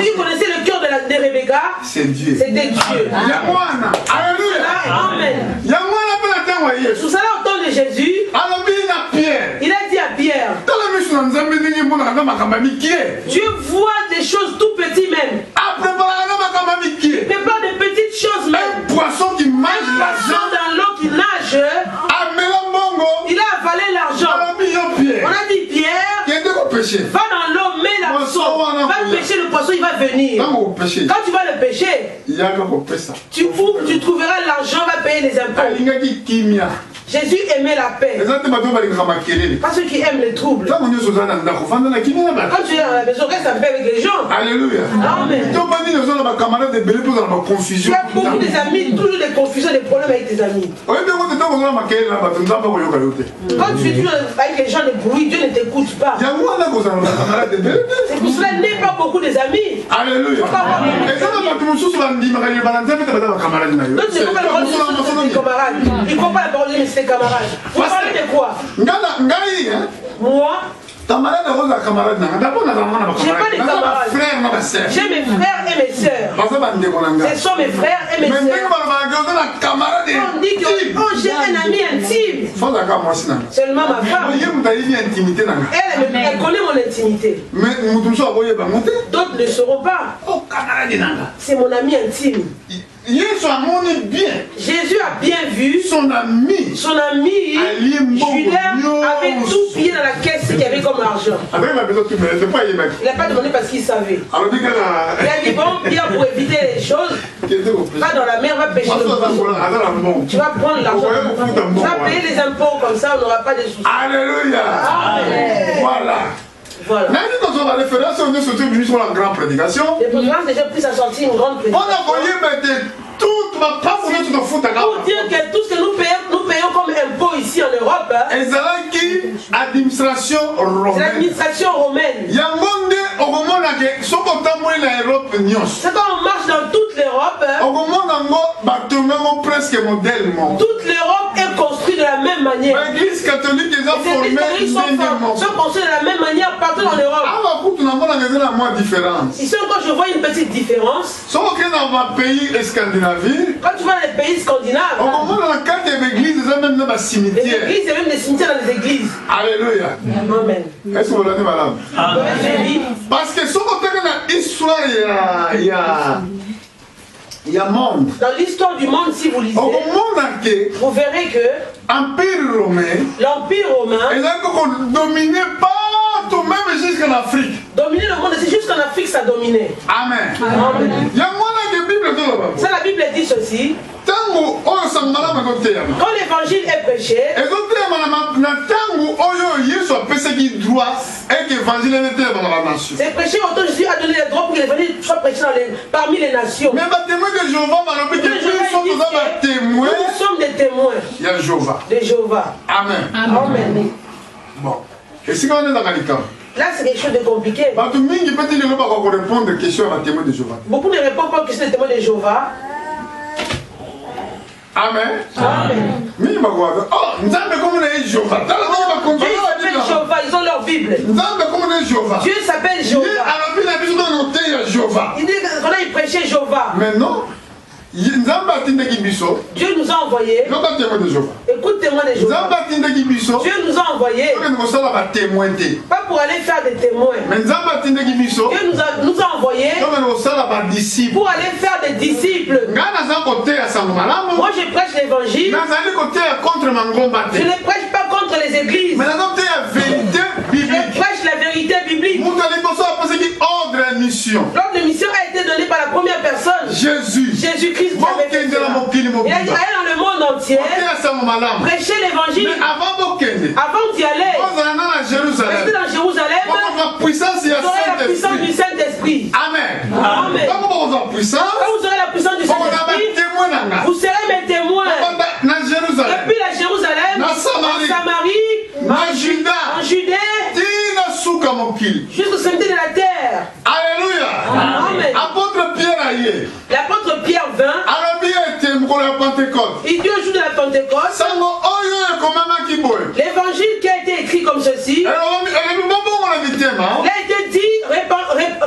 Si tu connaissais le cœur de Rebecca, c'était Dieu. Amen. Sous cela, au temps de Jésus, il a dit à Pierre, Dieu voit des choses tout petites même. Prépare des petites choses même. Un poisson qui mange l'argent dans l'eau qui nage. Il a avalé l'argent. On a dit Pierre, va dans l'eau, mets l'hameçon, va pêcher le poisson, il va venir. Quand tu vas le pêcher, tu trouveras l'argent, va payer les impôts. Jésus aimait la paix. Pas ceux qui aiment les troubles. Quand tu es dans la maison, reste en paix avec les gens. Alléluia. Amen. Tu as beaucoup des amis, toujours des confusions, des problèmes avec tes amis. Quand tu es toujours avec les gens de bruit, Dieu ne t'écoute pas. C'est pour cela qu'il n'est pas beaucoup des amis. Alléluia. Donc c'est comme la parole de ses camarades. Il ne comprend pas la parole de ses camarades. Vous parlez de quoi? Moi, j'ai pas des camarades. J'ai mes frères et mes sœurs. Ce sont mes frères et mes sœurs. On dit que j'ai un ami intime. Seulement ma femme. Elle connaît mon intimité. D'autres ne sauront pas. C'est mon ami intime. Jésus a bien vu son ami Judas avait tout pillé dans la caisse qu'il y avait comme argent. Il n'a pas demandé parce qu'il savait. Il a dit bon, bien pour éviter les choses, va dans la mer, va pêcher le poisson. Tu vas prendre l'argent, tu vas payer les impôts comme ça, on n'aura pas de soucis. Alléluia. Voilà. Voilà. Même quand on va référence, on est surtout venu sur la grande prédication. Les programmes déjà plus à sortir une grande prédication. On a voyé mettre toute ma part pour nous foutre à pour dire que tout ce que nous payons comme impôt ici en Europe, c'est l'administration romaine. C'est l'administration romaine. C'est quand on marche dans toute l'Europe, toute l'Europe est construite de la même manière. L'Église catholique est formée sont construits de la même manière partout en Europe. Ici encore je vois une petite différence. Quand tu vas dans les pays scandinaves, les églises, il y a même des cimetières dans les églises. Alléluia. Amen. Est-ce que vous l'avez, madame? Parce que ce côté de l'histoire, il y a monde. Dans l'histoire du monde, si vous lisez, vous verrez que l'Empire romain dominait partout, même jusqu'en Afrique. Dominer le monde, c'est jusqu'en Afrique ça dominait. Amen. Ça, la Bible dit ceci. Quand l'évangile est prêché, c'est prêché autant Jésus a donné les droits pour que l'évangile soit prêché parmi les nations. Mais nous sommes des témoins de Jéhovah. Amen. Amen. Bon. Et si on est dans le cas, là, c'est quelque chose de compliqué. Beaucoup ne répondent pas aux questions des témoins de Jéhovah. Amen. Amen. Dieu s'appelle Jéhovah, ils ont leur Bible. Dieu s'appelle Jéhovah. Il dit qu'on a prêché Jéhovah. Mais non. Dieu nous a envoyés. Écoute témoin de Jéhovah. Dieu nous a envoyés. Pas pour aller faire des témoins. Dieu nous a envoyés pour aller faire des disciples. Moi je prêche l'évangile. Je ne prêche pas contre les églises. Je prêche la vérité biblique. L'ordre de mission a été donné par la première personne. Jésus-Christ. Il a dit allez dans le monde entier, prêcher l'évangile. Avant d'y aller, restez dans Jérusalem, vous aurez la puissance du Saint-Esprit. Amen. Amen. Quand vous aurez la puissance du Saint-Esprit, vous serez mes témoins. Depuis la Jérusalem, en Samarie, en Judée, jusqu'au sommet de la terre. Alléluia. Amen. L'apôtre Pierre vint. Il dit au jour de la Pentecôte, l'évangile qui a été écrit comme ceci, il a été dit,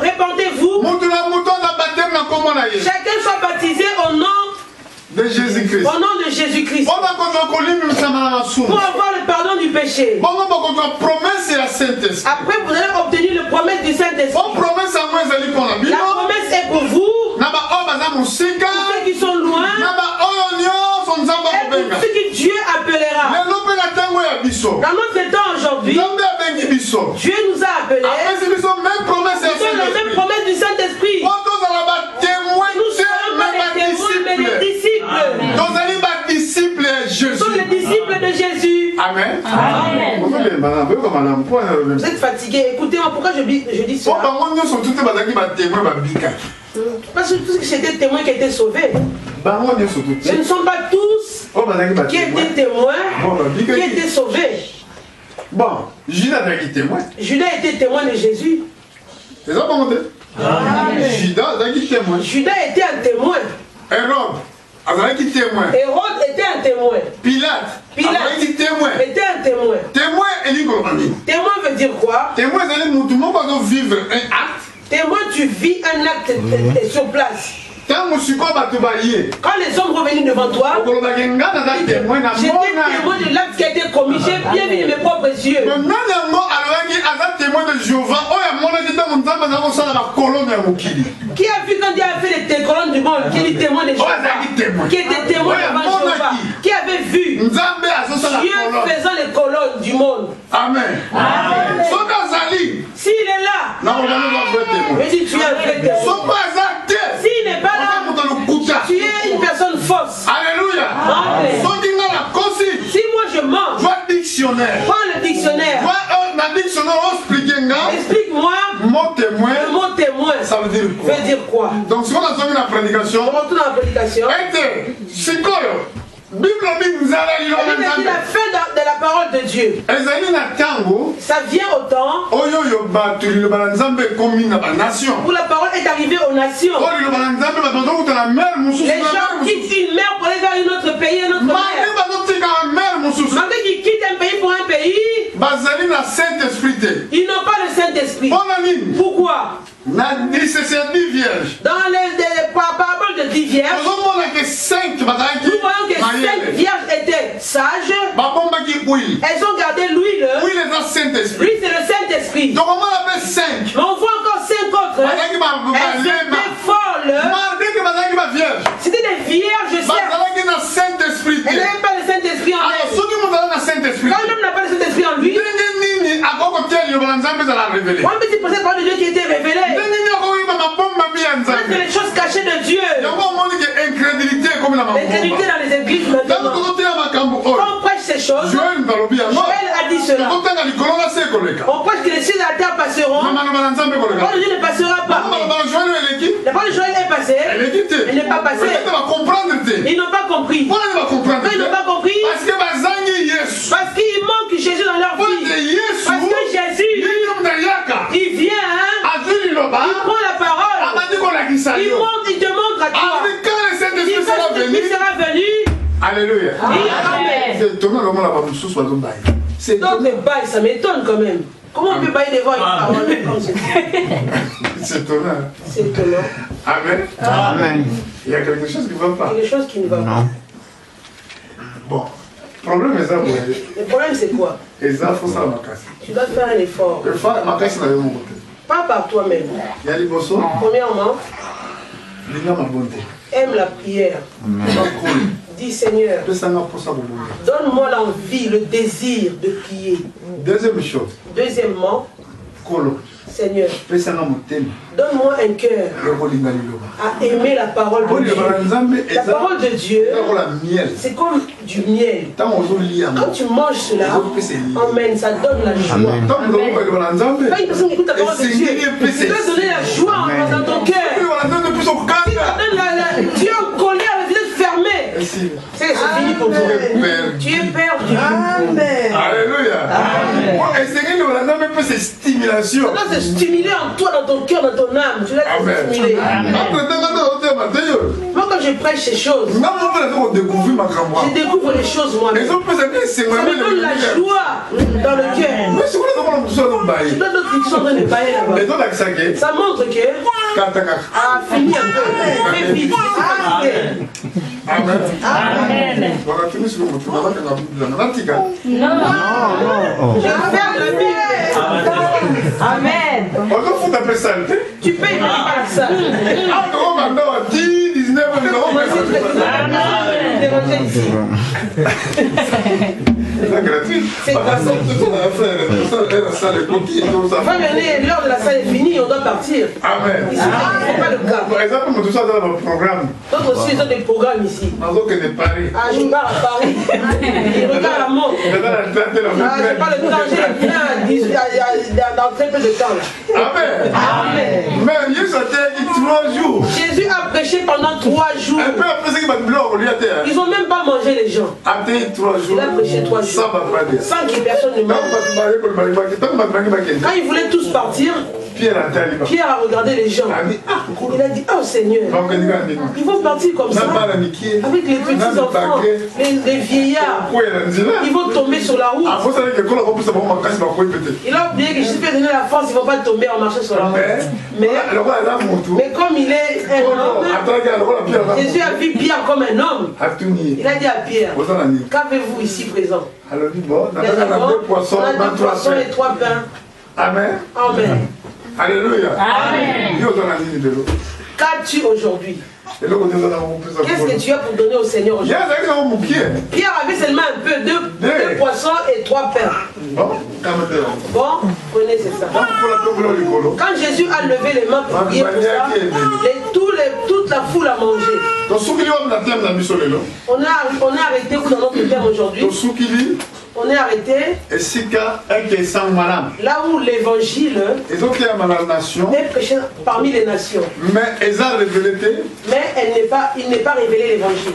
répandez-vous, chacun soit baptisé au nom de Jésus-Christ. Au nom de Jésus-Christ. Pour avoir le pardon du péché. Après, vous allez obtenir le promesse du Saint-Esprit. La promesse est pour vous. Pour ceux qui sont loin. Et pour ceux que Dieu appellera. Dans notre temps aujourd'hui, Dieu nous a appelés. Nous avons la même promesse du Saint-Esprit. Nous sommes les témoins, mais les disciples. Nous sommes les disciples de Amen. Vous êtes fatigué. Écoutez-moi, pourquoi je dis cela? Parce que tous c'était témoins qui étaient sauvés. Ce ne sont pas tous qui étaient témoins qui étaient sauvés. Bon, Judas était témoin. Judas était témoin de Jésus. C'est ça qu'on dit. Judas était un témoin. Hérode était un témoin. Pilate était un témoin. Témoin veut dire quoi? Témoin, c'est vivre un acte. Témoin, tu vis un acte sur place. Quand les hommes revenaient devant toi, j'étais témoin de l'acte qui a été commis. J'ai bien vu de mes propres yeux. Qui a vu quand Dieu a fait les colonnes du monde, qui est témoin de Jéhovah, qui était témoin devant Jéhovah, qui avait vu Dieu faisant les colonnes du monde. Amen. S'il est là, je dis tu es un vrai témoin. S'il n'est pas là, tu es une personne fausse. Alléluia. Amen. Si moi je mens, prends le dictionnaire. Explique-moi le mot témoin. Ça veut dire quoi? Donc si on a besoin de la prédication, on retourne à la prédication. Bible la fin de la parole de Dieu. Ça vient au temps où la parole est arrivée aux nations. Les gens quittent une mer pour aller vers un autre pays, un autre mer. Malgré qu'ils quittent un pays pour un pays, ils n'ont pas le Saint-Esprit. Pourquoi? Dans les paraboles de 10 vierges, nous voyons que 5 vierges étaient sages. Elles ont gardé l'huile. Lui, c'est le Saint-Esprit. Donc on appelle 5. Mais on voit encore 5 autres. Elles étaient folles. C'était des vierges. Elles n'avaient pas le Saint-Esprit en elles. Quand l'homme n'a pas le Saint-Esprit en lui, on peut dire parole de Dieu qui était révélée. C'est les choses cachées de Dieu. L'incrédulité dans les églises maintenant. Quand on prêche ces choses, Joël a dit cela. On prêche que les cieux et la terre passeront. La parole de Dieu ne passera pas. La parole de Joël est passée. Elle n'est pas passée. Ils n'ont pas compris. Pourquoi ils n'ont pas compris? Parce qu'il manque Jésus dans leur vie. Parce que Jésus, il vient, il prend la parole, il montre, il te montre à toi. Il sera venu. Alléluia. C'est d'autres bails, ça m'étonne quand même. Comment on peut bailler devant une parole comme ça? C'est étonnant. C'est étonnant. Amen. Amen. Il y a quelque chose qui ne va pas. Quelque chose qui ne va pas. Bon. Problème est ça. Le problème c'est quoi? Et ça, il faut ça ma casse. Tu dois faire un effort. Ma casse, c'est mon côté. Pas par toi-même. Il y a des bossos. Premièrement, aime la prière. Dis Seigneur, donne-moi l'envie, le désir de prier. Deuxième chose. Deuxièmement, Seigneur, donne-moi un cœur à aimer la parole de Dieu. La parole de Dieu, c'est comme du miel. Quand tu manges cela, amen, ça donne la joie. Pas une personne qui écoute la parole de Dieu, ça doit donner la joie dans ton cœur. Tu es en colère, le visage fermé. C'est fini pour toi. Tu es perdu. Amen. Alléluia. Et c'est que c'est stimulation. Ça doit se stimuler en toi, dans ton cœur, dans ton âme. Tu dois te stimuler. Moi, quand je prêche ces choses, je découvre les choses moi-même. Ça me donne la joie dans le cœur. Je donne d'autres qui sont en train de bailler là-bas. Ça montre que fini un peu. Fais vite. Amen. Amen. Je ferme la Bible. Amen. Tu payes pas ça. 10, 19, C'est gratuit. C'est gratuit. Enfin, l'heure de la salle est finie, on doit partir. Amen. Ici, c'est pas le cas. Par exemple, tout ça dans le programme. D'autres aussi, ils ont des programmes ici. Alors que de Paris. Ah, je pars à Paris. Je regarde la montre. Ah, j'ai pas le temps, j'ai plein dans très peu de temps. Amen. Amen. Mais Jésus a dit 3 jours. Jésus a prêché pendant 3 jours. Un peu après ce qu'il va te dire, Ils n'ont même pas mangé les gens. après 3 jours. Il a prêché 3 jours. Sans que personne ne mange. Quand ils voulaient tous partir, Pierre a regardé les gens. Il a dit, oh Seigneur, ils vont partir comme ça, avec les petits enfants, les vieillards. Ils vont tomber sur la route. Il a oublié que Jésus peut donner la force, ils ne vont pas tomber en marchant sur la route. Mais comme il est un homme, Jésus a vu Pierre comme un homme. Il a dit à Pierre, qu'avez-vous ici présent? Il a dit, bon, on a 2 poissons et 3 pains. Amen. Amen. Alléluia. Amen. Qu'as-tu aujourd'hui? Qu'est-ce que tu as pour donner au Seigneur aujourd'hui? Pierre avait seulement un peu, 2 poissons et 3 pains. Bon, prenez c'est ça. Quand Jésus a levé les mains pour prier pour ça, toute la foule a mangé. On est arrêté où dans notre terme aujourd'hui? On est arrêté là où l'évangile est prêché parmi les nations. Mais il n'est pas révélé l'évangile.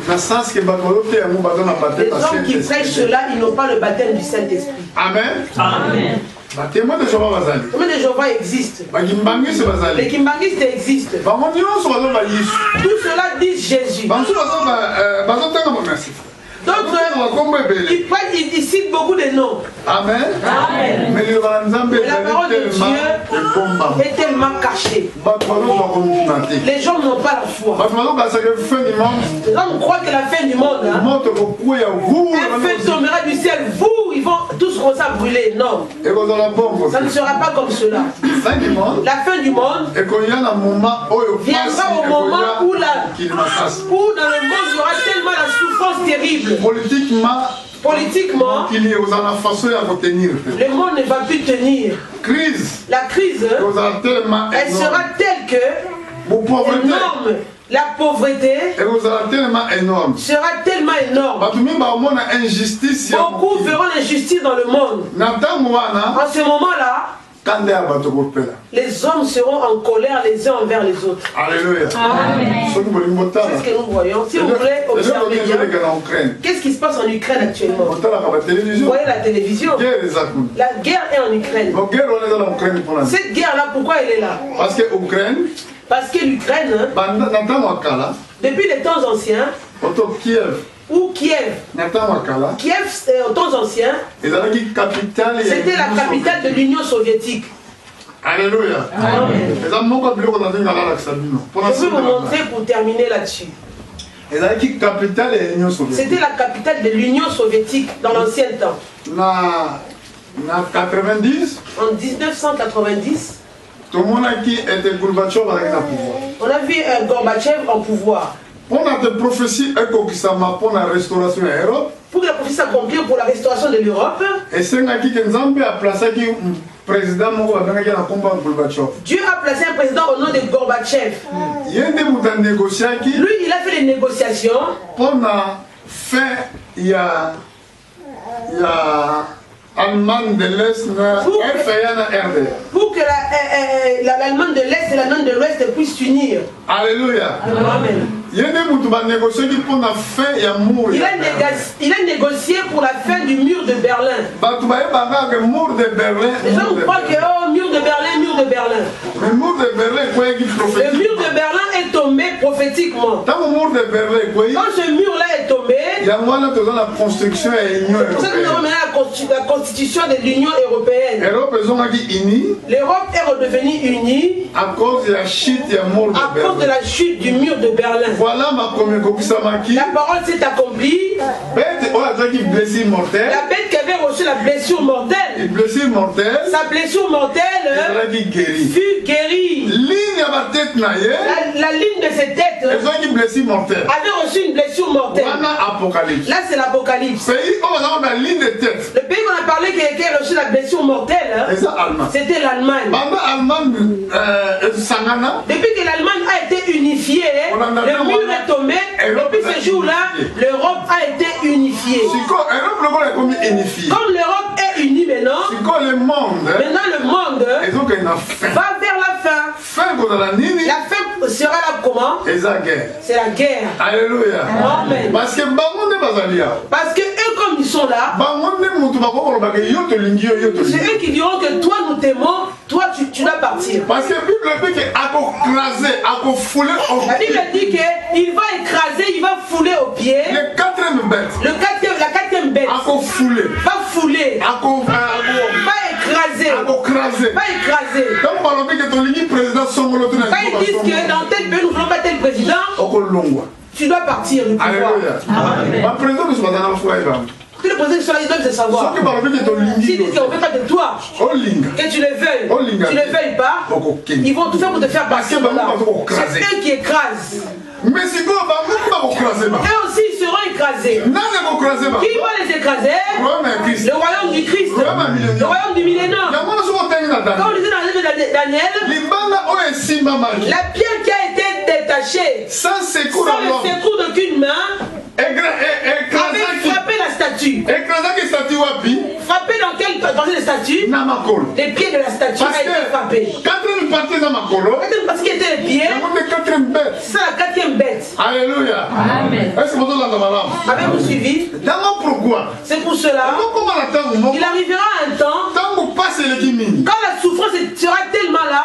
Les hommes qui prêchent cela, ils n'ont pas le baptême du Saint-Esprit. Amen. Amen. Les témoins de Jéhovah existent. Les kimbangistes existent. Tout cela dit Jésus. D'autres, ils citent beaucoup de noms. Amen. Amen. Mais la parole de Dieu est tellement cachée. Les gens n'ont pas la foi. Les hommes croient que la fin du monde, un feu tombera du ciel, ils vont tous commencer à brûler. Non. Ça ne sera pas comme cela. La fin du monde viendra au moment où dans le monde il y aura tellement la souffrance terrible. Politiquement, le monde ne va plus tenir. La crise, elle sera telle que la pauvreté sera tellement énorme. Beaucoup verront l'injustice dans le monde. En ce moment-là, les hommes seront en colère les uns envers les autres. Alléluia. Amen. C'est ce que nous voyons. Si vous voulez observer bien, qu'est-ce qui se passe en Ukraine actuellement? Vous voyez la télévision. La guerre est en Ukraine. Cette guerre-là, pourquoi elle est là? Parce que l'Ukraine, depuis les temps anciens, ou Kiev. Kiev, aux temps anciens, c'était la capitale de l'Union soviétique. Alléluia. Amen. Je vais vous montrer pour terminer là-dessus. C'était la capitale de l'Union soviétique dans l'ancien temps. En 1990, on a vu Gorbatchev en pouvoir. Pour la prophétie s'accomplir pour la restauration de l'Europe, Dieu a placé un président au nom de Gorbatchev. Lui, il a fait les négociations pour Allemagne de l'Est, pour que l'Allemagne de l'Est et l'Allemagne de l'Ouest puissent s'unir. Alléluia. Amen. Il a négocié pour la fin du mur de Berlin. Les gens croient que mur de Berlin, mur de Berlin. Le mur de Berlin est tombé prophétiquement. Quand ce mur-là est tombé, c'est pour ça que nous avons la constitution de l'Union européenne. L'Europe est redevenue unie à cause de la chute du mur de Berlin. Voilà la parole s'est accomplie. La bête qui avait reçu la blessure mortelle. Une blessure mortelle. Sa blessure mortelle fut guérie. La ligne de ses têtes avait reçu une blessure mortelle. Là, c'est l'Apocalypse. Le pays qu'on a parlé qui a reçu la blessure mortelle, c'était l'Allemagne. Depuis que l'Allemagne a été unifiée, le mur est tombé. Depuis ce jour-là, l'Europe a été unifiée. Comme l'Europe est unie maintenant, le monde va vers la fin. La fin sera là comment? C'est la guerre. Alléluia. Amen. Parce que eux, comme ils sont là, c'est eux qui diront que toi nous t'aimons, toi tu dois partir. Parce que la Bible dit qu'il va écraser, il va fouler au pied. La quatrième bête va fouler, va écraser. Quand ils disent que dans tel pays nous ne voulons pas tel président, tu dois partir du pouvoir. Tous les présidents qui sont là, ils doivent se savoir. S'ils disent qu'on ne veut pas de toi, que tu les veuilles, tu ne veuilles pas, ils vont tout faire pour te faire partir de là. C'est eux qui écrasent. Mais si eux aussi ils seront écrasés. Qui va les écraser? Le royaume du Christ. Le royaume du millénaire. Comme on disait dans le livre de Daniel, la pierre qui a été détachée sans le secours d'aucune main avait frappé la statue. Frappé dans quelle partie de la statue? Les pieds de la statue a été frappé. Parce qu'il était les pieds. C'est la quatrième bête. Alléluia. Amen. Avez-vous suivi? C'est pour cela il arrivera un temps quand la souffrance sera tellement là,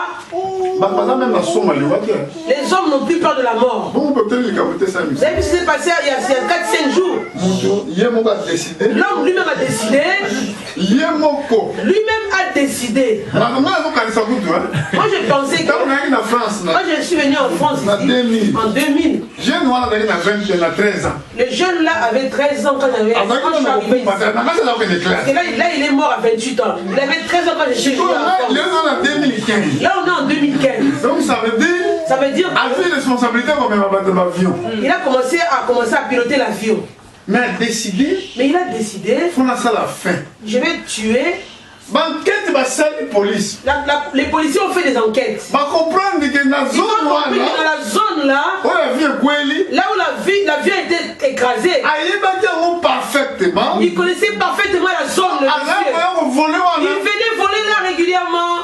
les hommes n'ont plus peur de la mort. Vous avez vu ce qui s'est passé il y a 4-5 jours? L'homme lui-même a décidé. Moi je pensais que moi je suis venu en France ici, en 2000. Le jeune là avait 13 ans quand je suis arrivé ici. Parce que là il est mort à 28 ans. Il avait 13 ans quand je suis venu en France. Là on est en 2015. Donc ça veut dire il a commencé à piloter l'avion. Mais il a décidé, je vais tuer. Les policiers ont fait des enquêtes. Ils ont compris que dans la zone là, là où l'avion était écrasé, ils connaissaient parfaitement la zone. Ils venaient voler là régulièrement.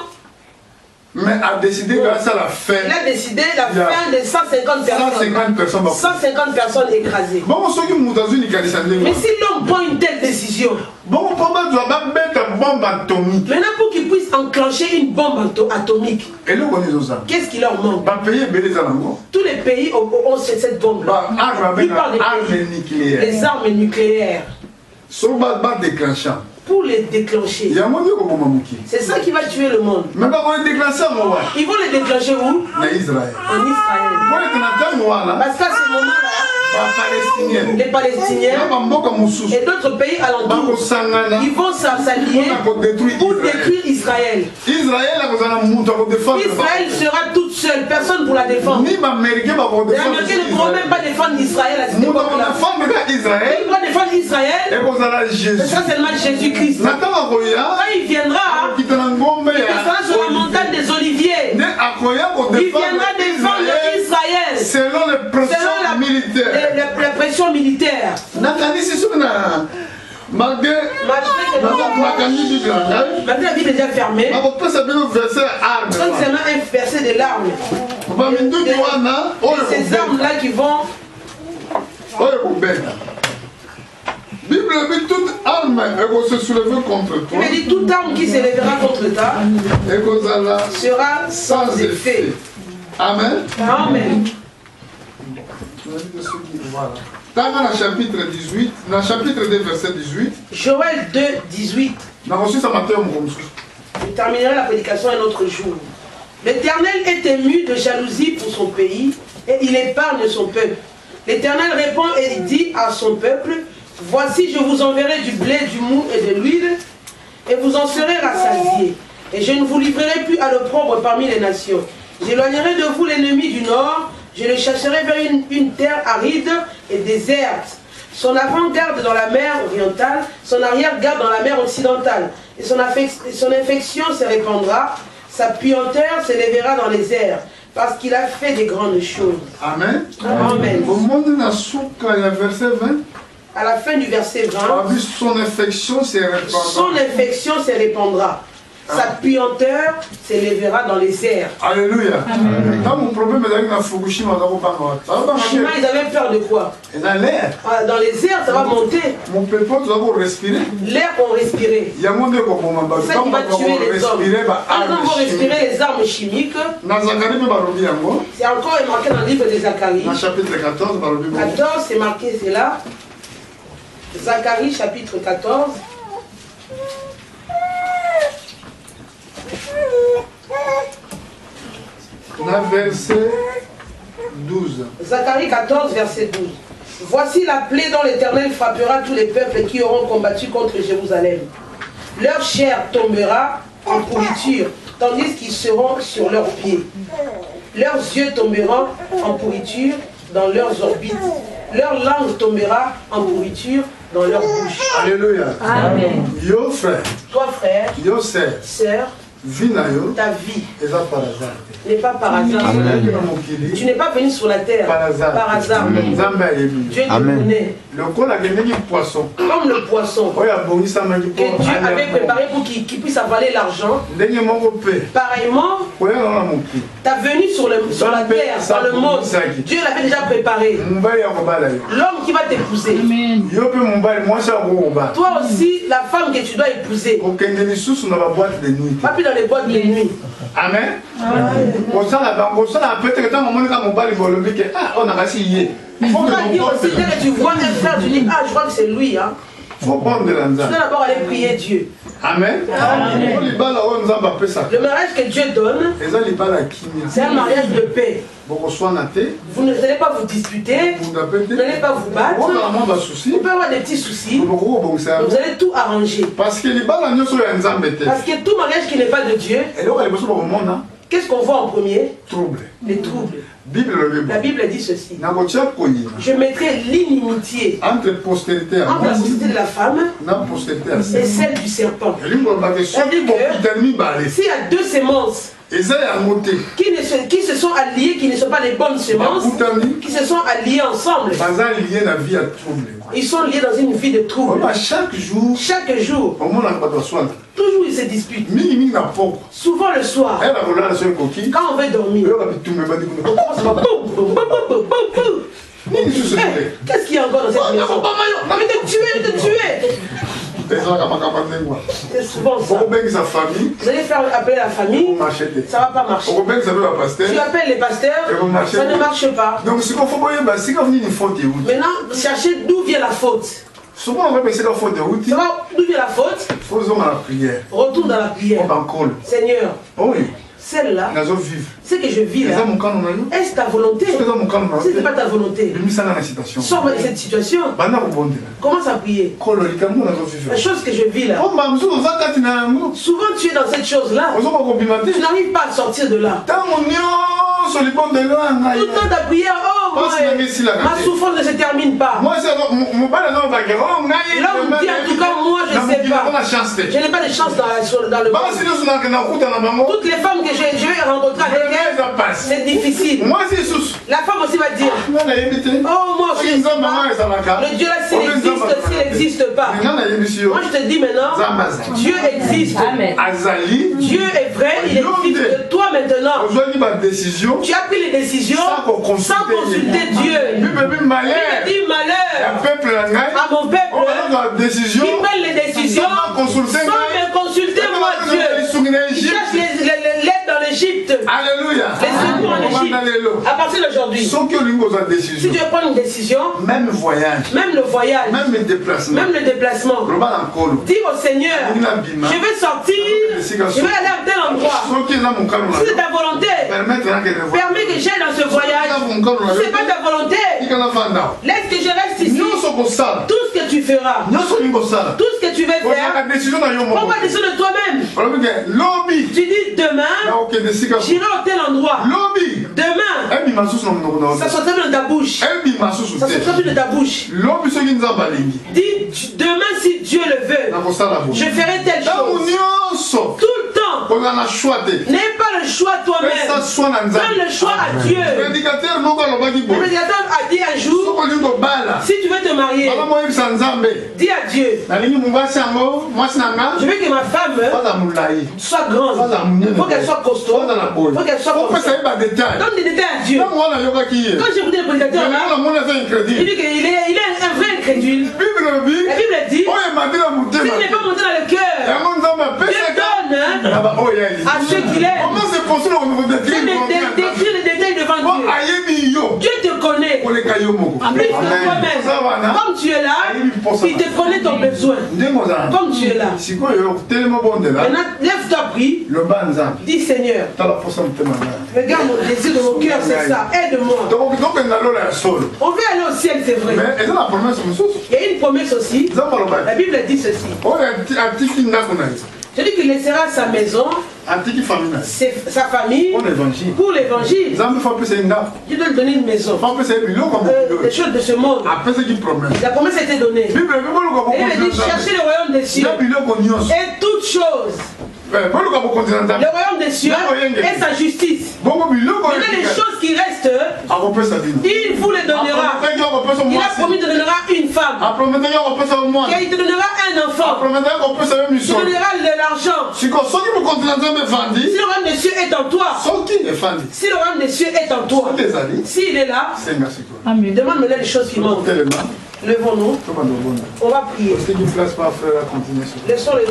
Mais a décidé grâce à la fin. Il a décidé la fin de 150 personnes. 150 personnes écrasées. Mais si l'homme prend une telle décision, maintenant pour qu'il puisse enclencher une bombe atomique, qu'est-ce qui leur manque? Tous les pays ont cette bombe là. Les armes nucléaires. Pour les déclencher. C'est ça qui va tuer le monde. Ils vont les déclencher où? En Israël. Parce qu'à ce moment-là, les Palestiniens et d'autres pays alentours, ils vont s'allier pour détruire Israël. Israël sera toute seule, personne pour la défendre. Les Américains ne pourront même pas défendre Israël à cette époque-là. Ils vont défendre Israël, ce sera seulement Jésus-Christ. Quand il viendra, il sera sur la montagne des Oliviers. Il viendra défendre Israël selon les pressions militaires. La pression militaire. Malgré la Bible est déjà fermée, comme seulement un verset de larmes. Ces armes-là qui vont. Bible dit toute arme se soulever contre toi. Il dit toute arme qui s'élèvera contre toi sera sans effet. Amen. Amen. Dans le chapitre 18, dans le chapitre 2, verset 18. Joël 2, 18. Je terminerai la prédication un autre jour. L'Éternel est ému de jalousie pour son pays et il épargne son peuple. L'Éternel répond et dit à son peuple, Voici, je vous enverrai du blé, du mou et de l'huile, et vous en serez rassasiés. Et je ne vous livrerai plus à l'opprobre parmi les nations. J'éloignerai de vous l'ennemi du nord, je le chasserai vers une terre aride et déserte. Son avant-garde dans la mer orientale, son arrière-garde dans la mer occidentale. Et son infection se répandra, sa puanteur s'élèvera dans les airs, parce qu'il a fait des grandes choses. Amen. Amen. Au monde de la verset 20. À la fin du verset 20, son infection se répandra. Son infection se répandra. Sa puanteur s'élèvera dans les airs. Alléluia. Dans mon problème, Fukushima, ils avaient peur de quoi? Dans l'air. Dans les airs, ça va monter. Mon peuple, nous avons respiré. L'air qu'on respirait. Il y a mon Dieu c'est ça qui va tuer les hommes. Quand on va respirer les armes chimiques, c'est encore marqué dans le livre de Zacharie. Dans chapitre 14, 14, c'est marqué, c'est là. Zacharie, chapitre 14. Verset 12. Zacharie 14, verset 12. Voici la plaie dont l'Éternel frappera tous les peuples qui auront combattu contre Jérusalem. Leur chair tombera en pourriture, tandis qu'ils seront sur leurs pieds. Leurs yeux tomberont en pourriture dans leurs orbites. Leur langue tombera en pourriture dans leur bouche. Alléluia. Amen. Yo frère. Toi frère. Yo sœur. Ta vie n'est pas par hasard. Tu n'es pas venu sur la terre par hasard. Dieu te connaît. Comme le poisson que Dieu avait préparé pour qu'il puisse avaler l'argent. Pareillement, ta venue sur la terre, dans le monde, Dieu l'avait déjà préparé. L'homme qui va t'épouser. Toi aussi, la femme que tu dois épouser. Pas plus dans les boîtes de nuit. Amen. Pour ça, peut-être que on a rassis. Il faut dire aussi que tu vois un frère, tu dis, ah, je crois que c'est lui. Hein. Faut prendre de l'anza. Tu dois d'abord aller prier Dieu. Amen. Amen. Le mariage que Dieu donne, c'est un mariage de paix. Vous n'allez pas vous disputer, vous n'allez pas vous battre. Vous pouvez avoir des petits soucis. Vous allez tout arranger. Parce que tout mariage qui n'est pas de Dieu, qu'est-ce qu'on voit en premier? Les troubles. La Bible dit ceci. Je mettrai l'inimitié entre la postérité de la femme et celle du serpent. C'est-à-dire que s'il y a deux semences qui se sont alliées, qui ne sont pas les bonnes semences, qui se sont alliées ensemble, ils sont liés dans une vie de trouble. Chaque jour, toujours ils se disputent. Souvent le soir, quand on veut dormir, qu'est-ce qu'il y a encore dans cette maison? Mais te tuer. C'est souvent ça. Vous allez faire appeler la famille, ça ne va pas marcher. Tu appelles les pasteurs, ça ne marche pas. Maintenant, cherchez d'où vient la faute. Souvent on va penser la faute de route. D'où vient la faute? Faisons la prière. Retourne dans la prière. Seigneur. Oui. Celle-là, ce que je vis là, est-ce ta volonté? Si ce n'est pas ta volonté, sors de cette situation. Commence à prier. La chose que je vis là, souvent tu es dans cette chose-là, tu n'arrives pas à sortir de là. Tout le temps ta prière, oh ma souffrance ne se termine pas. L'homme dit en tout cas, moi je ne sais pas. Je n'ai pas de chance dans le monde. Toutes les femmes que je vais rencontrer avec elles, c'est difficile. La femme aussi va dire, oh moi je ne sais pas. Le Dieu là s'il n'existe pas. Moi je te dis maintenant, Dieu existe. Dieu est vrai, il existe. Toi maintenant, tu as pris les décisions sans consulter Dieu. Il dit malheur à mon peuple qui prennent les décisions sans me consulter moi Dieu. Il cherche l'aide dans l'Égypte. Alléluia. Les secours en Égypte. À partir d'aujourd'hui, si tu veux prendre une décision, même le voyage, même le déplacement, dis au Seigneur, je vais sortir, je vais aller à tel endroit. Si c'est ta volonté, permets que j'aille dans ce voyage. Si ce n'est pas ta volonté, laisse que je reste ici. Tout ce que tu feras, tout ce que tu vas faire, prends la décision de toi-même. Tu dis demain, j'irai à tel endroit. Demain, ça sortira dans ta bouche. Ça sortira de ta bouche. Dis demain, si Dieu le veut, je ferai telle chose. Tout le temps. N'aie pas le choix toi-même. Donne le choix à Dieu. Le prédicateur a dit un jour, si tu veux te marier, dis à Dieu, je veux que ma femme soit grande. Il faut qu'elle soit costaud. Il faut qu'elle soit comme ça. Donne des détails à Dieu. Quand j'ai écouté le prédicateur là, il dit qu'il est un vrai incrédule. La Bible dit, s'il n'est pas monté dans le cœur, Dieu donne à ceux qu'il aime. Comment c'est possible d'écrire les détails devant Dieu. Dieu te connaît. Plus que toi-même. Comme tu es là, il te connaît ton besoin. Comme tu es là. Maintenant, lève-toi, prie. Dis Seigneur, regarde mon désir de mon cœur, c'est ça. Aide-moi. On veut aller au ciel, c'est vrai. Il y a une promesse aussi. La Bible dit ceci. Je dis qu'il laissera sa maison, sa famille, pour l'évangile. Dieu doit lui donner une maison. Des choses de ce monde. La promesse a été donnée. Et il a dit chercher le royaume des cieux. Et toutes choses. Le royaume des cieux et sa justice. Maintenant les choses qui restent, il vous les donnera. Il a promis de donnera une femme. Et il te donnera un enfant. Il te donnera de l'argent. Si le royaume des cieux est en toi. Si le royaume des cieux est en toi. S'il est là, demande-moi les choses qui manquent. Levons-nous. On va prier. Laissons les